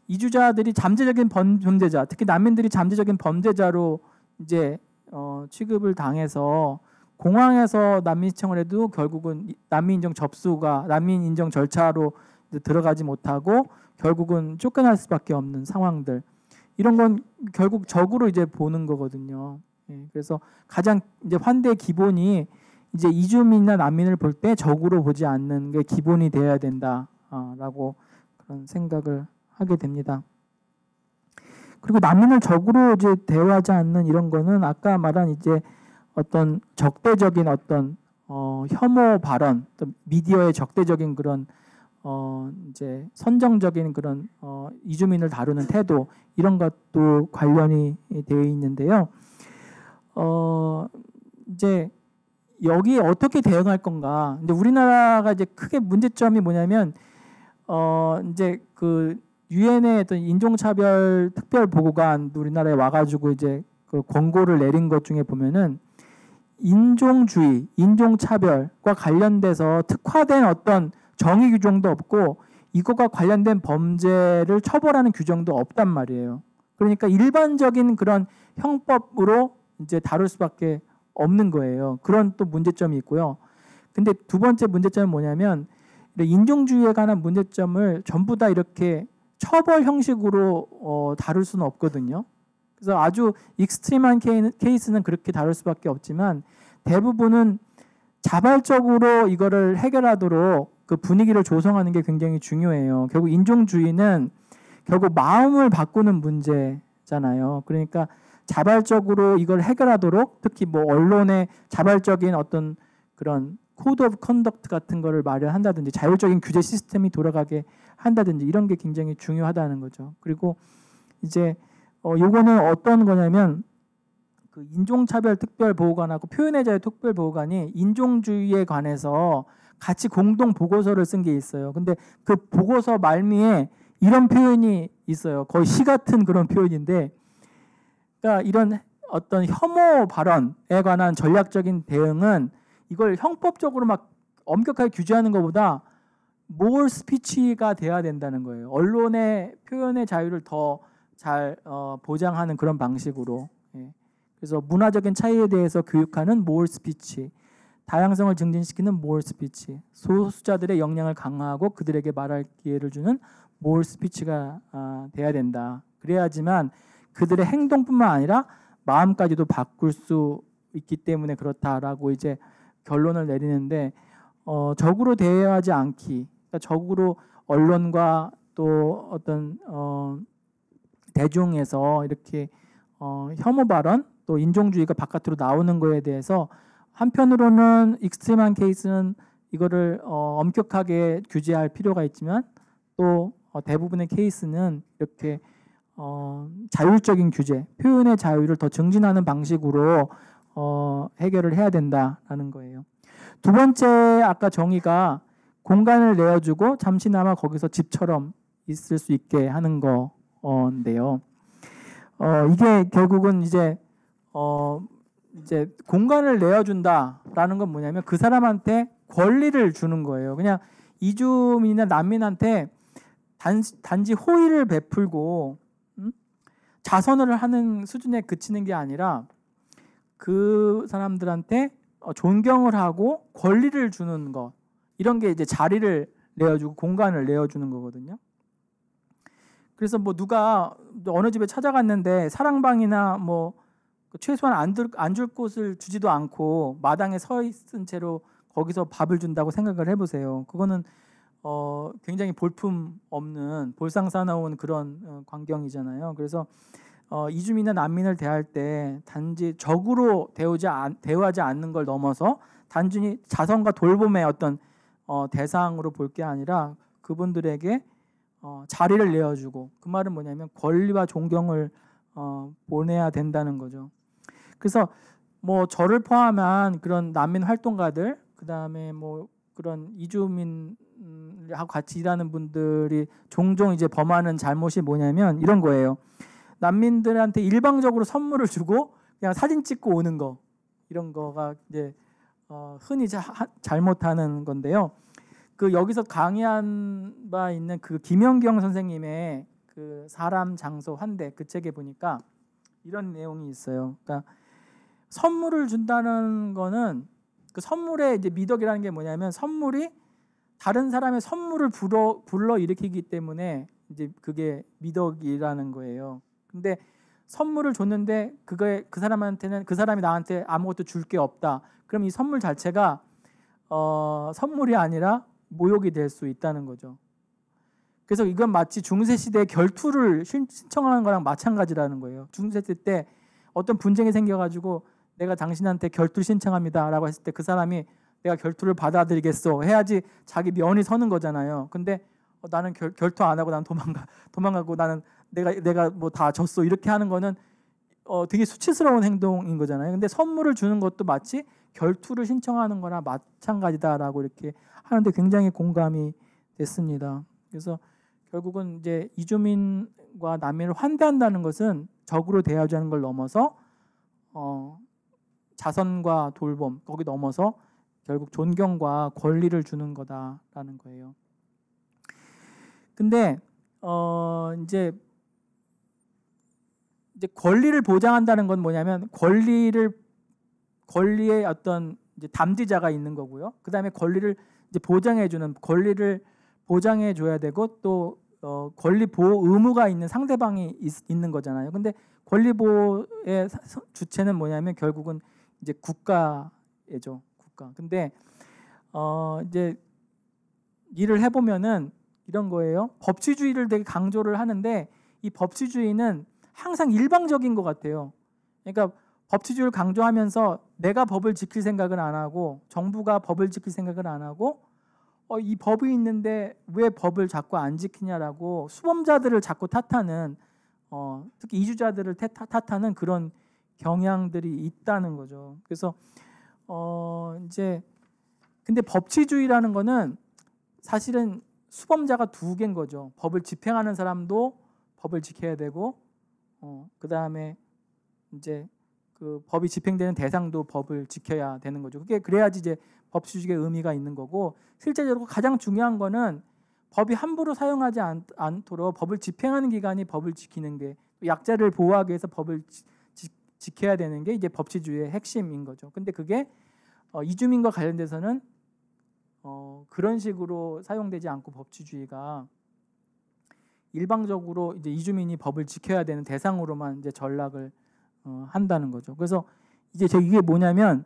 이주자들이 잠재적인 범죄자, 특히 난민들이 잠재적인 범죄자로 이제 취급을 당해서 공항에서 난민 신청을 해도 결국은 난민 인정 접수가 난민 인정 절차로 들어가지 못하고 결국은 쫓겨날 수밖에 없는 상황들, 이런 건 결국 적으로 이제 보는 거거든요. 그래서 가장 이제 환대의 기본이 이제 이주민이나 난민을 볼 때 적으로 보지 않는 게 기본이 되어야 된다라고 그런 생각을 하게 됩니다. 그리고 난민을 적으로 이제 대우하지 않는 이런 거는 아까 말한 이제 어떤 적대적인 어떤 혐오 발언, 또 미디어의 적대적인 그런 이제 선정적인 그런 이주민을 다루는 태도, 이런 것도 관련이 되어 있는데요. 이제 여기에 어떻게 대응할 건가? 근데 우리나라가 이제 크게 문제점이 뭐냐면 이제 그 유엔의 어떤 인종차별 특별 보고관 우리나라에 와가지고 이제 그 권고를 내린 것 중에 보면은 인종주의, 인종차별과 관련돼서 특화된 어떤 정의 규정도 없고 이것과 관련된 범죄를 처벌하는 규정도 없단 말이에요. 그러니까 일반적인 그런 형법으로 이제 다룰 수밖에 없는 거예요. 그런 또 문제점이 있고요. 근데 두 번째 문제점은 뭐냐면 인종주의에 관한 문제점을 전부 다 이렇게 처벌 형식으로 다룰 수는 없거든요. 그래서 아주 익스트림한 케이스는 그렇게 다룰 수밖에 없지만 대부분은 자발적으로 이거를 해결하도록 그 분위기를 조성하는 게 굉장히 중요해요. 결국 인종주의는 결국 마음을 바꾸는 문제잖아요. 그러니까 자발적으로 이걸 해결하도록, 특히 뭐 언론의 자발적인 어떤 그런 코드 오브 컨덕트 같은 거를 마련한다든지 자율적인 규제 시스템이 돌아가게 한다든지 이런 게 굉장히 중요하다는 거죠. 그리고 이제 요거는 어떤 거냐면 그 인종차별 특별보호관하고 표현의 자유 특별보호관이 인종주의에 관해서 같이 공동 보고서를 쓴 게 있어요. 근데 그 보고서 말미에 이런 표현이 있어요. 거의 시 같은 그런 표현인데, 그러니까 이런 어떤 혐오 발언에 관한 전략적인 대응은 이걸 형법적으로 막 엄격하게 규제하는 것보다 more speech가 돼야 된다는 거예요. 언론의 표현의 자유를 더 잘 보장하는 그런 방식으로. 예. 그래서 문화적인 차이에 대해서 교육하는 more speech, 다양성을 증진시키는 more speech, 소수자들의 역량을 강화하고 그들에게 말할 기회를 주는 more speech가 돼야 된다. 그래야지만 그들의 행동뿐만 아니라 마음까지도 바꿀 수 있기 때문에 그렇다라고 이제 결론을 내리는데, 적으로 대하지 않기, 그러니까 적으로 언론과 또 어떤 대중에서 이렇게 혐오 발언 또 인종주의가 바깥으로 나오는 거에 대해서 한편으로는 익스트림한 케이스는 이거를 엄격하게 규제할 필요가 있지만 또 대부분의 케이스는 이렇게 자율적인 규제, 표현의 자유를 더 증진하는 방식으로 해결을 해야 된다라는 거예요. 두 번째 아까 정의가 공간을 내어주고 잠시나마 거기서 집처럼 있을 수 있게 하는 건데요. 이게 결국은 이제 공간을 내어준다라는 건 뭐냐면 그 사람한테 권리를 주는 거예요. 그냥 이주민이나 난민한테 단지 호의를 베풀고 자선을 하는 수준에 그치는 게 아니라 그 사람들한테 존경을 하고 권리를 주는 것, 이런 게 이제 자리를 내어주고 공간을 내어주는 거거든요. 그래서 뭐 누가 어느 집에 찾아갔는데 사랑방이나 뭐 최소한 앉을 곳을 주지도 않고 마당에 서 있은 채로 거기서 밥을 준다고 생각을 해보세요. 그거는 굉장히 볼품 없는 볼상사나운 그런 광경이잖아요. 그래서 이주민이나 난민을 대할 때 단지 적으로 대우하지 않는 걸 넘어서 단순히 자선과 돌봄의 어떤 대상으로 볼 게 아니라 그분들에게 자리를 내어주고, 그 말은 뭐냐면 권리와 존경을 보내야 된다는 거죠. 그래서 뭐 저를 포함한 그런 난민 활동가들, 그 다음에 뭐 그런 이주민하고 같이 일하는 분들이 종종 이제 범하는 잘못이 뭐냐면 이런 거예요. 난민들한테 일방적으로 선물을 주고 그냥 사진 찍고 오는 거, 이런 거가 이제 흔히 잘못하는 건데요. 그 여기서 강의한 바 있는 그 김연경 선생님의 그 사람 장소 환대 그 책에 보니까 이런 내용이 있어요. 그러니까 선물을 준다는 거는 그 선물의 이제 미덕이라는 게 뭐냐면 선물이 다른 사람의 선물을 불러 일으키기 때문에 이제 그게 미덕이라는 거예요. 근데 선물을 줬는데 그거에 그 사람한테는 그 사람이 나한테 아무것도 줄 게 없다. 그럼 이 선물 자체가 선물이 아니라 모욕이 될 수 있다는 거죠. 그래서 이건 마치 중세시대의 결투를 신청하는 거랑 마찬가지라는 거예요. 중세시대 때 어떤 분쟁이 생겨가지고 내가 당신한테 결투를 신청합니다라고 했을 때 그 사람이 내가 결투를 받아들이겠어 해야지 자기 면이 서는 거잖아요. 근데 나는 결투 안 하고 난 도망가고 나는 내가 뭐 다 졌어 이렇게 하는 거는 되게 수치스러운 행동인 거잖아요. 근데 선물을 주는 것도 마치 결투를 신청하는 거나 마찬가지다라고 이렇게 하는데 굉장히 공감이 됐습니다. 그래서 결국은 이제 이주민과 난민을 환대한다는 것은 적으로 대하지 않는 걸 넘어서 자선과 돌봄, 거기 넘어서 결국 존경과 권리를 주는 거다라는 거예요. 근데 이제 권리를 보장한다는 건 뭐냐면 권리의 어떤 이제 담지자가 있는 거고요. 그다음에 권리를 이제 보장해주는, 권리를 보장해줘야 되고 또 권리 보호 의무가 있는 상대방이 있는 거잖아요. 근데 권리 보호의 주체는 뭐냐면 결국은 이제 국가예죠. 국가. 근데 이제 일을 해보면은 이런 거예요. 법치주의를 되게 강조를 하는데 이 법치주의는 항상 일방적인 것 같아요. 그러니까 법치주의를 강조하면서 내가 법을 지킬 생각은 안 하고 정부가 법을 지킬 생각은 안 하고 이 법이 있는데 왜 법을 자꾸 안 지키냐라고 수범자들을 자꾸 탓하는 특히 이주자들을 탓하는 그런 경향들이 있다는 거죠. 그래서 이제 근데 법치주의라는 거는 사실은 수범자가 두 개인 거죠. 법을 집행하는 사람도 법을 지켜야 되고 그다음에 이제 그 법이 집행되는 대상도 법을 지켜야 되는 거죠. 그게 그래야지 이제 법치주의의 의미가 있는 거고 실제적으로 가장 중요한 거는 법이 함부로 사용하지 않도록 법을 집행하는 기관이 법을 지키는 게 약자를 보호하기 위해서 법을 지켜야 되는 게 이제 법치주의의 핵심인 거죠. 근데 그게 이주민과 관련돼서는 그런 식으로 사용되지 않고 법치주의가 일방적으로 이제 이주민이 법을 지켜야 되는 대상으로만 이제 전락을 한다는 거죠. 그래서 이제 이게 뭐냐면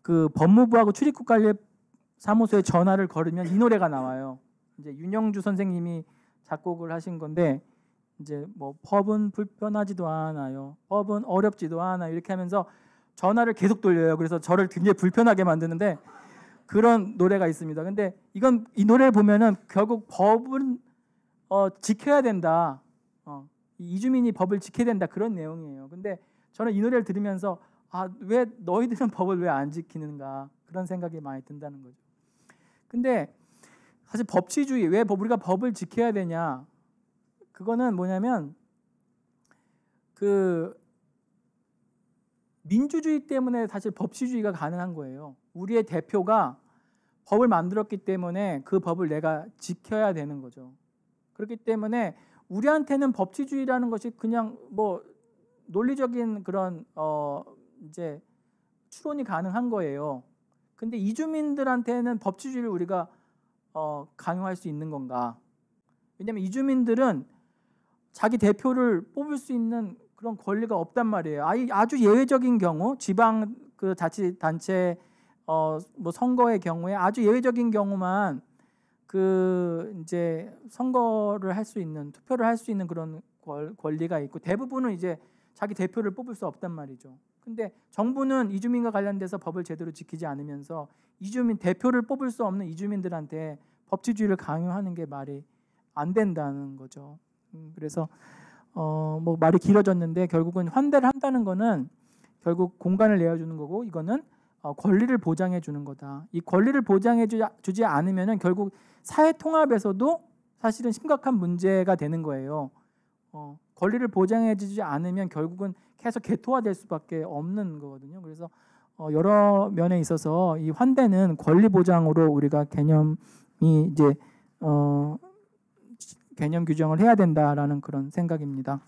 그 법무부하고 출입국관리사무소에 전화를 걸으면 이 노래가 나와요. 이제 윤영주 선생님이 작곡을 하신 건데 이제 뭐 법은 불편하지도 않아요. 법은 어렵지도 않아요. 이렇게 하면서 전화를 계속 돌려요. 그래서 저를 굉장히 불편하게 만드는데 그런 노래가 있습니다. 근데 이 노래를 보면은 결국 법은 지켜야 된다. 이주민이 법을 지켜야 된다 그런 내용이에요. 근데 저는 이 노래를 들으면서 왜 너희들은 법을 왜 안 지키는가 그런 생각이 많이 든다는 거죠. 근데 사실 법치주의 왜 우리가 법을 지켜야 되냐 그거는 뭐냐면 그 민주주의 때문에 사실 법치주의가 가능한 거예요. 우리의 대표가 법을 만들었기 때문에 그 법을 내가 지켜야 되는 거죠. 그렇기 때문에 우리한테는 법치주의라는 것이 그냥 뭐 논리적인 그런 이제 추론이 가능한 거예요. 근데 이주민들한테는 법치주의를 우리가 강요할 수 있는 건가? 왜냐하면 이주민들은 자기 대표를 뽑을 수 있는 그런 권리가 없단 말이에요. 아주 예외적인 경우, 지방 그 자치단체 뭐 선거의 경우에 아주 예외적인 경우만 그 이제 선거를 할 수 있는 투표를 할 수 있는 그런 권리가 있고 대부분은 이제 자기 대표를 뽑을 수 없단 말이죠. 근데 정부는 이주민과 관련돼서 법을 제대로 지키지 않으면서 이주민 대표를 뽑을 수 없는 이주민들한테 법치주의를 강요하는 게 말이 안 된다는 거죠. 그래서 뭐 말이 길어졌는데 결국은 환대를 한다는 거는 결국 공간을 내어주는 거고 이거는 권리를 보장해 주는 거다. 이 권리를 보장해 주지 않으면은 결국 사회 통합에서도 사실은 심각한 문제가 되는 거예요. 권리를 보장해 주지 않으면 결국은 계속 개토화될 수밖에 없는 거거든요. 그래서 여러 면에 있어서 이 환대는 권리 보장으로 우리가 개념이 이제 개념 규정을 해야 된다라는 그런 생각입니다.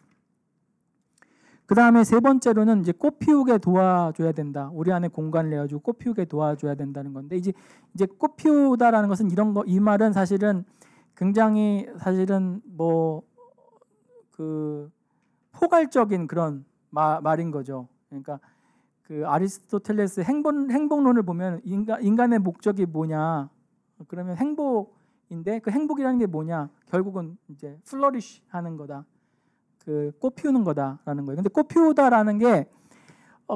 그 다음에 세 번째로는 이제 꽃 피우게 도와줘야 된다. 우리 안에 공간을 내어주고 꽃 피우게 도와줘야 된다는 건데 이제 꽃 피우다라는 것은 이 말은 사실은 굉장히 사실은 뭐 그 포괄적인 그런 말인 거죠. 그러니까 그 아리스토텔레스 행복론을 보면 인간의 목적이 뭐냐? 그러면 행복인데 그 행복이라는 게 뭐냐? 결국은 이제 플러리쉬 하는 거다. 그 꽃 피우는 거다라는 거예요. 근데 꽃 피우다라는 게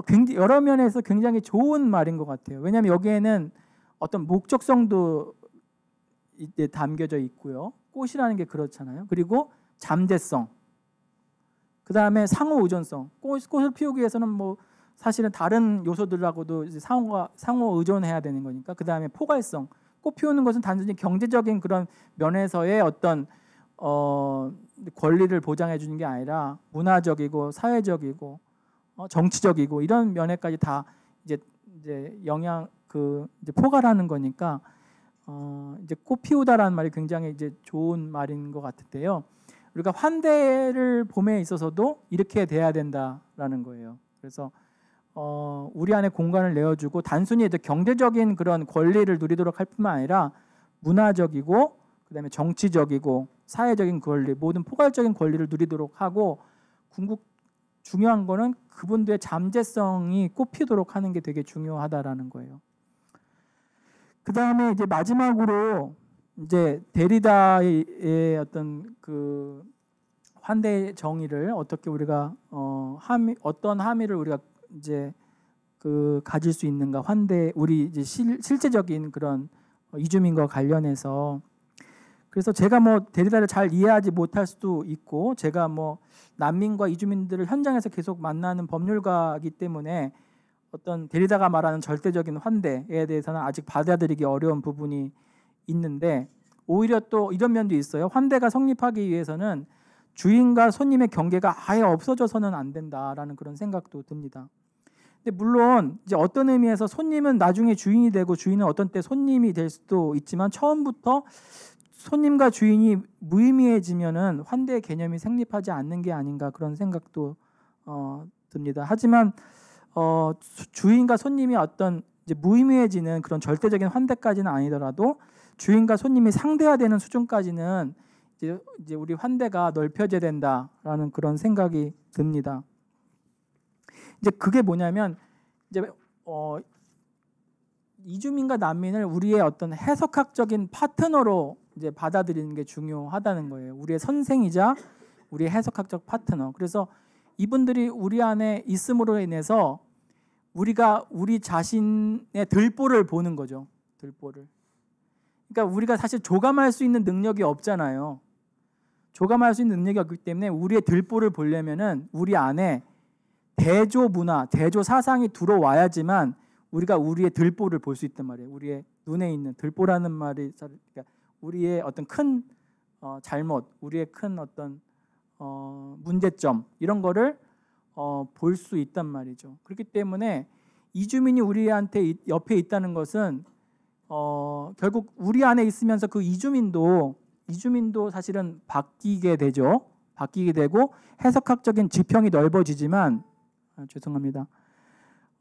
굉장히 여러 면에서 굉장히 좋은 말인 것 같아요. 왜냐하면 여기에는 어떤 목적성도 이제 담겨져 있고요. 꽃이라는 게 그렇잖아요. 그리고 잠재성, 그 다음에 상호 의존성. 꽃을 피우기 위해서는 뭐 사실은 다른 요소들하고도 이제 상호 의존해야 되는 거니까. 그 다음에 포괄성. 꽃 피우는 것은 단순히 경제적인 그런 면에서의 어떤 권리를 보장해 주는 게 아니라 문화적이고 사회적이고 정치적이고 이런 면에까지 다 이제 영향 이제 포괄하는 거니까 이제 꽃 피우다라는 말이 굉장히 이제 좋은 말인 것 같은데요. 우리가 환대를 봄에 있어서도 이렇게 돼야 된다라는 거예요. 그래서 우리 안에 공간을 내어주고 단순히 경제적인 그런 권리를 누리도록 할 뿐만 아니라 문화적이고 그다음에 정치적이고 사회적인 권리, 모든 포괄적인 권리를 누리도록 하고 중요한 거는 그분들의 잠재성이 꽃피도록 하는 게 되게 중요하다라는 거예요. 그 다음에 이제 마지막으로 이제 데리다의 어떤 그 환대 정의를 어떻게 우리가 어떤 함의를 우리가 이제 그 가질 수 있는가 환대 우리 이제 실제적인 그런 이주민과 관련해서 그래서 제가 뭐 데리다를 잘 이해하지 못할 수도 있고 제가 뭐 난민과 이주민들을 현장에서 계속 만나는 법률가이기 때문에 어떤 데리다가 말하는 절대적인 환대에 대해서는 아직 받아들이기 어려운 부분이 있는데 오히려 또 이런 면도 있어요. 환대가 성립하기 위해서는 주인과 손님의 경계가 아예 없어져서는 안 된다라는 그런 생각도 듭니다. 근데 물론 이제 어떤 의미에서 손님은 나중에 주인이 되고 주인은 어떤 때 손님이 될 수도 있지만 처음부터 손님과 주인이 무의미해지면은 환대의 개념이 성립하지 않는 게 아닌가 그런 생각도 듭니다. 하지만 주인과 손님이 어떤 이제 무의미해지는 그런 절대적인 환대까지는 아니더라도 주인과 손님이 상대화되는 수준까지는 이제 우리 환대가 넓혀져야 된다라는 그런 생각이 듭니다. 이제 그게 뭐냐면 이제 이주민과 난민을 우리의 어떤 해석학적인 파트너로 이제 받아들이는 게 중요하다는 거예요. 우리의 선생이자 우리의 해석학적 파트너. 그래서 이분들이 우리 안에 있음으로 인해서 우리가 우리 자신의 들보를 보는 거죠. 들보를. 그러니까 우리가 사실 조감할 수 있는 능력이 없잖아요. 조감할 수 있는 능력이 없기 때문에 우리의 들보를 보려면은 우리 안에 대조 문화, 대조 사상이 들어와야지만 우리가 우리의 들보를 볼 수 있단 말이에요. 우리의 눈에 있는 들보라는 말이 그러니까 우리의 어떤 큰 잘못, 우리의 큰 어떤 문제점 이런 거를 볼 수 있단 말이죠. 그렇기 때문에 이주민이 우리한테 옆에 있다는 것은 결국 우리 안에 있으면서 그 이주민도 사실은 바뀌게 되죠. 바뀌게 되고 해석학적인 지평이 넓어지지만 죄송합니다.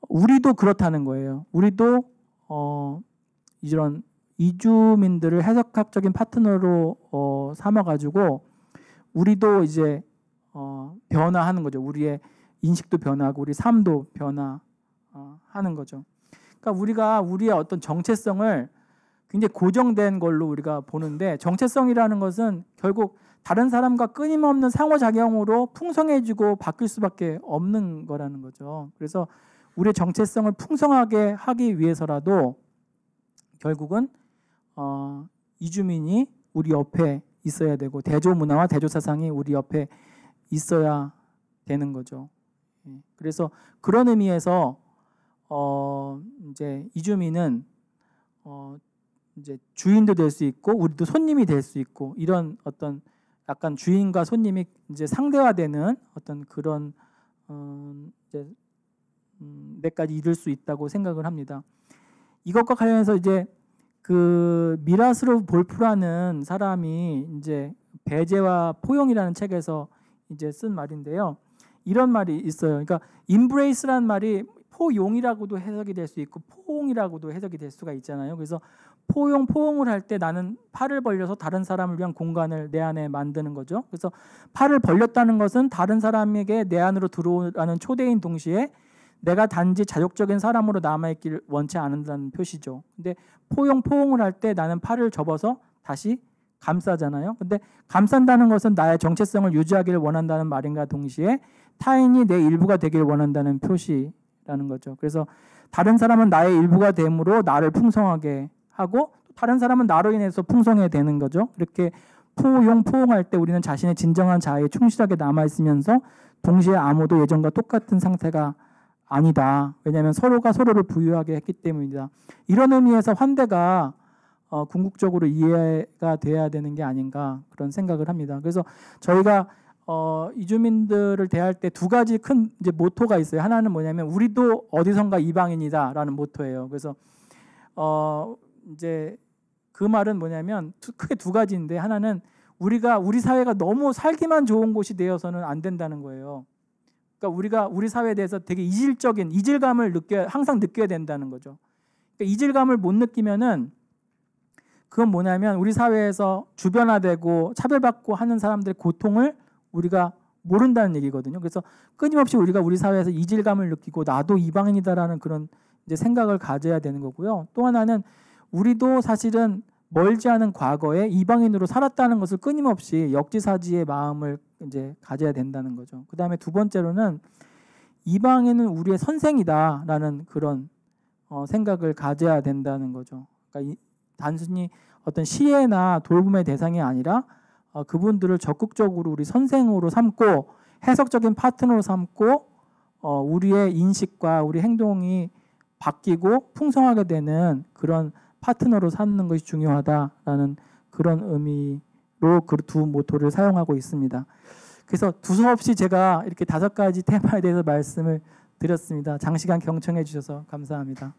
우리도 그렇다는 거예요. 우리도 이런 이주민들을 해석학적인 파트너로 삼아가지고 우리도 이제 변화하는 거죠. 우리의 인식도 변하고 우리 삶도 변화하는 거죠. 그러니까 우리가 우리의 어떤 정체성을 굉장히 고정된 걸로 우리가 보는데 정체성이라는 것은 결국 다른 사람과 끊임없는 상호작용으로 풍성해지고 바뀔 수밖에 없는 거라는 거죠. 그래서 우리의 정체성을 풍성하게 하기 위해서라도 결국은 이주민이 우리 옆에 있어야 되고 대조 문화와 대조 사상이 우리 옆에 있어야 되는 거죠. 그래서 그런 의미에서 이제 이주민은 이제 주인도 될 수 있고 우리도 손님이 될 수 있고 이런 어떤 약간 주인과 손님이 이제 상대화되는 어떤 그런 이제 데까지 이룰 수 있다고 생각을 합니다. 이것과 관련해서 이제 그 미라슬로브 볼프라는 사람이 이제 배제와 포용이라는 책에서 이제 쓴 말인데요. 이런 말이 있어요. 그러니까 embrace라는 말이 포용이라고도 해석이 될 수 있고 포옹이라고도 해석이 될 수가 있잖아요. 그래서 포용을 할 때 나는 팔을 벌려서 다른 사람을 위한 공간을 내 안에 만드는 거죠. 그래서 팔을 벌렸다는 것은 다른 사람에게 내 안으로 들어오라는 초대인 동시에 내가 단지 자족적인 사람으로 남아있길 원치 않는다는 표시죠. 근데 포용을 할 때 나는 팔을 접어서 다시 감싸잖아요. 근데 감싼다는 것은 나의 정체성을 유지하기를 원한다는 말인가 동시에 타인이 내 일부가 되길 원한다는 표시라는 거죠. 그래서 다른 사람은 나의 일부가 됨으로 나를 풍성하게 하고 다른 사람은 나로 인해서 풍성해 되는 거죠. 이렇게 포용할 때 우리는 자신의 진정한 자아에 충실하게 남아있으면서 동시에 아무도 예전과 똑같은 상태가 아니다. 왜냐하면 서로가 서로를 부유하게 했기 때문이다. 이런 의미에서 환대가 궁극적으로 이해가 돼야 되는 게 아닌가 그런 생각을 합니다. 그래서 저희가 이주민들을 대할 때 두 가지 큰 이제 모토가 있어요. 하나는 뭐냐면 우리도 어디선가 이방인이다라는 모토예요. 그래서 이제 그 말은 뭐냐면 크게 두 가지인데 하나는 우리 사회가 너무 살기만 좋은 곳이 되어서는 안 된다는 거예요. 그러니까 우리 사회에 대해서 되게 이질적인 이질감을 항상 느껴야 된다는 거죠. 그러니까 이질감을 못 느끼면은 그건 뭐냐면 우리 사회에서 주변화되고 차별받고 하는 사람들의 고통을 우리가 모른다는 얘기거든요. 그래서 끊임없이 우리가 우리 사회에서 이질감을 느끼고 나도 이방인이다라는 그런 이제 생각을 가져야 되는 거고요. 또 하나는 우리도 사실은 멀지 않은 과거에 이방인으로 살았다는 것을 끊임없이 역지사지의 마음을 이제 가져야 된다는 거죠. 그 다음에 두 번째로는 이방인은 우리의 선생이다라는 그런 생각을 가져야 된다는 거죠. 그러니까 단순히 어떤 시혜나 돌봄의 대상이 아니라 그분들을 적극적으로 우리 선생으로 삼고 해석적인 파트너로 삼고 우리의 인식과 우리 행동이 바뀌고 풍성하게 되는 그런 파트너로 삼는 것이 중요하다라는 그런 의미로 그 두 모토를 사용하고 있습니다. 그래서 두서없이 제가 이렇게 5가지 테마에 대해서 말씀을 드렸습니다. 장시간 경청해 주셔서 감사합니다.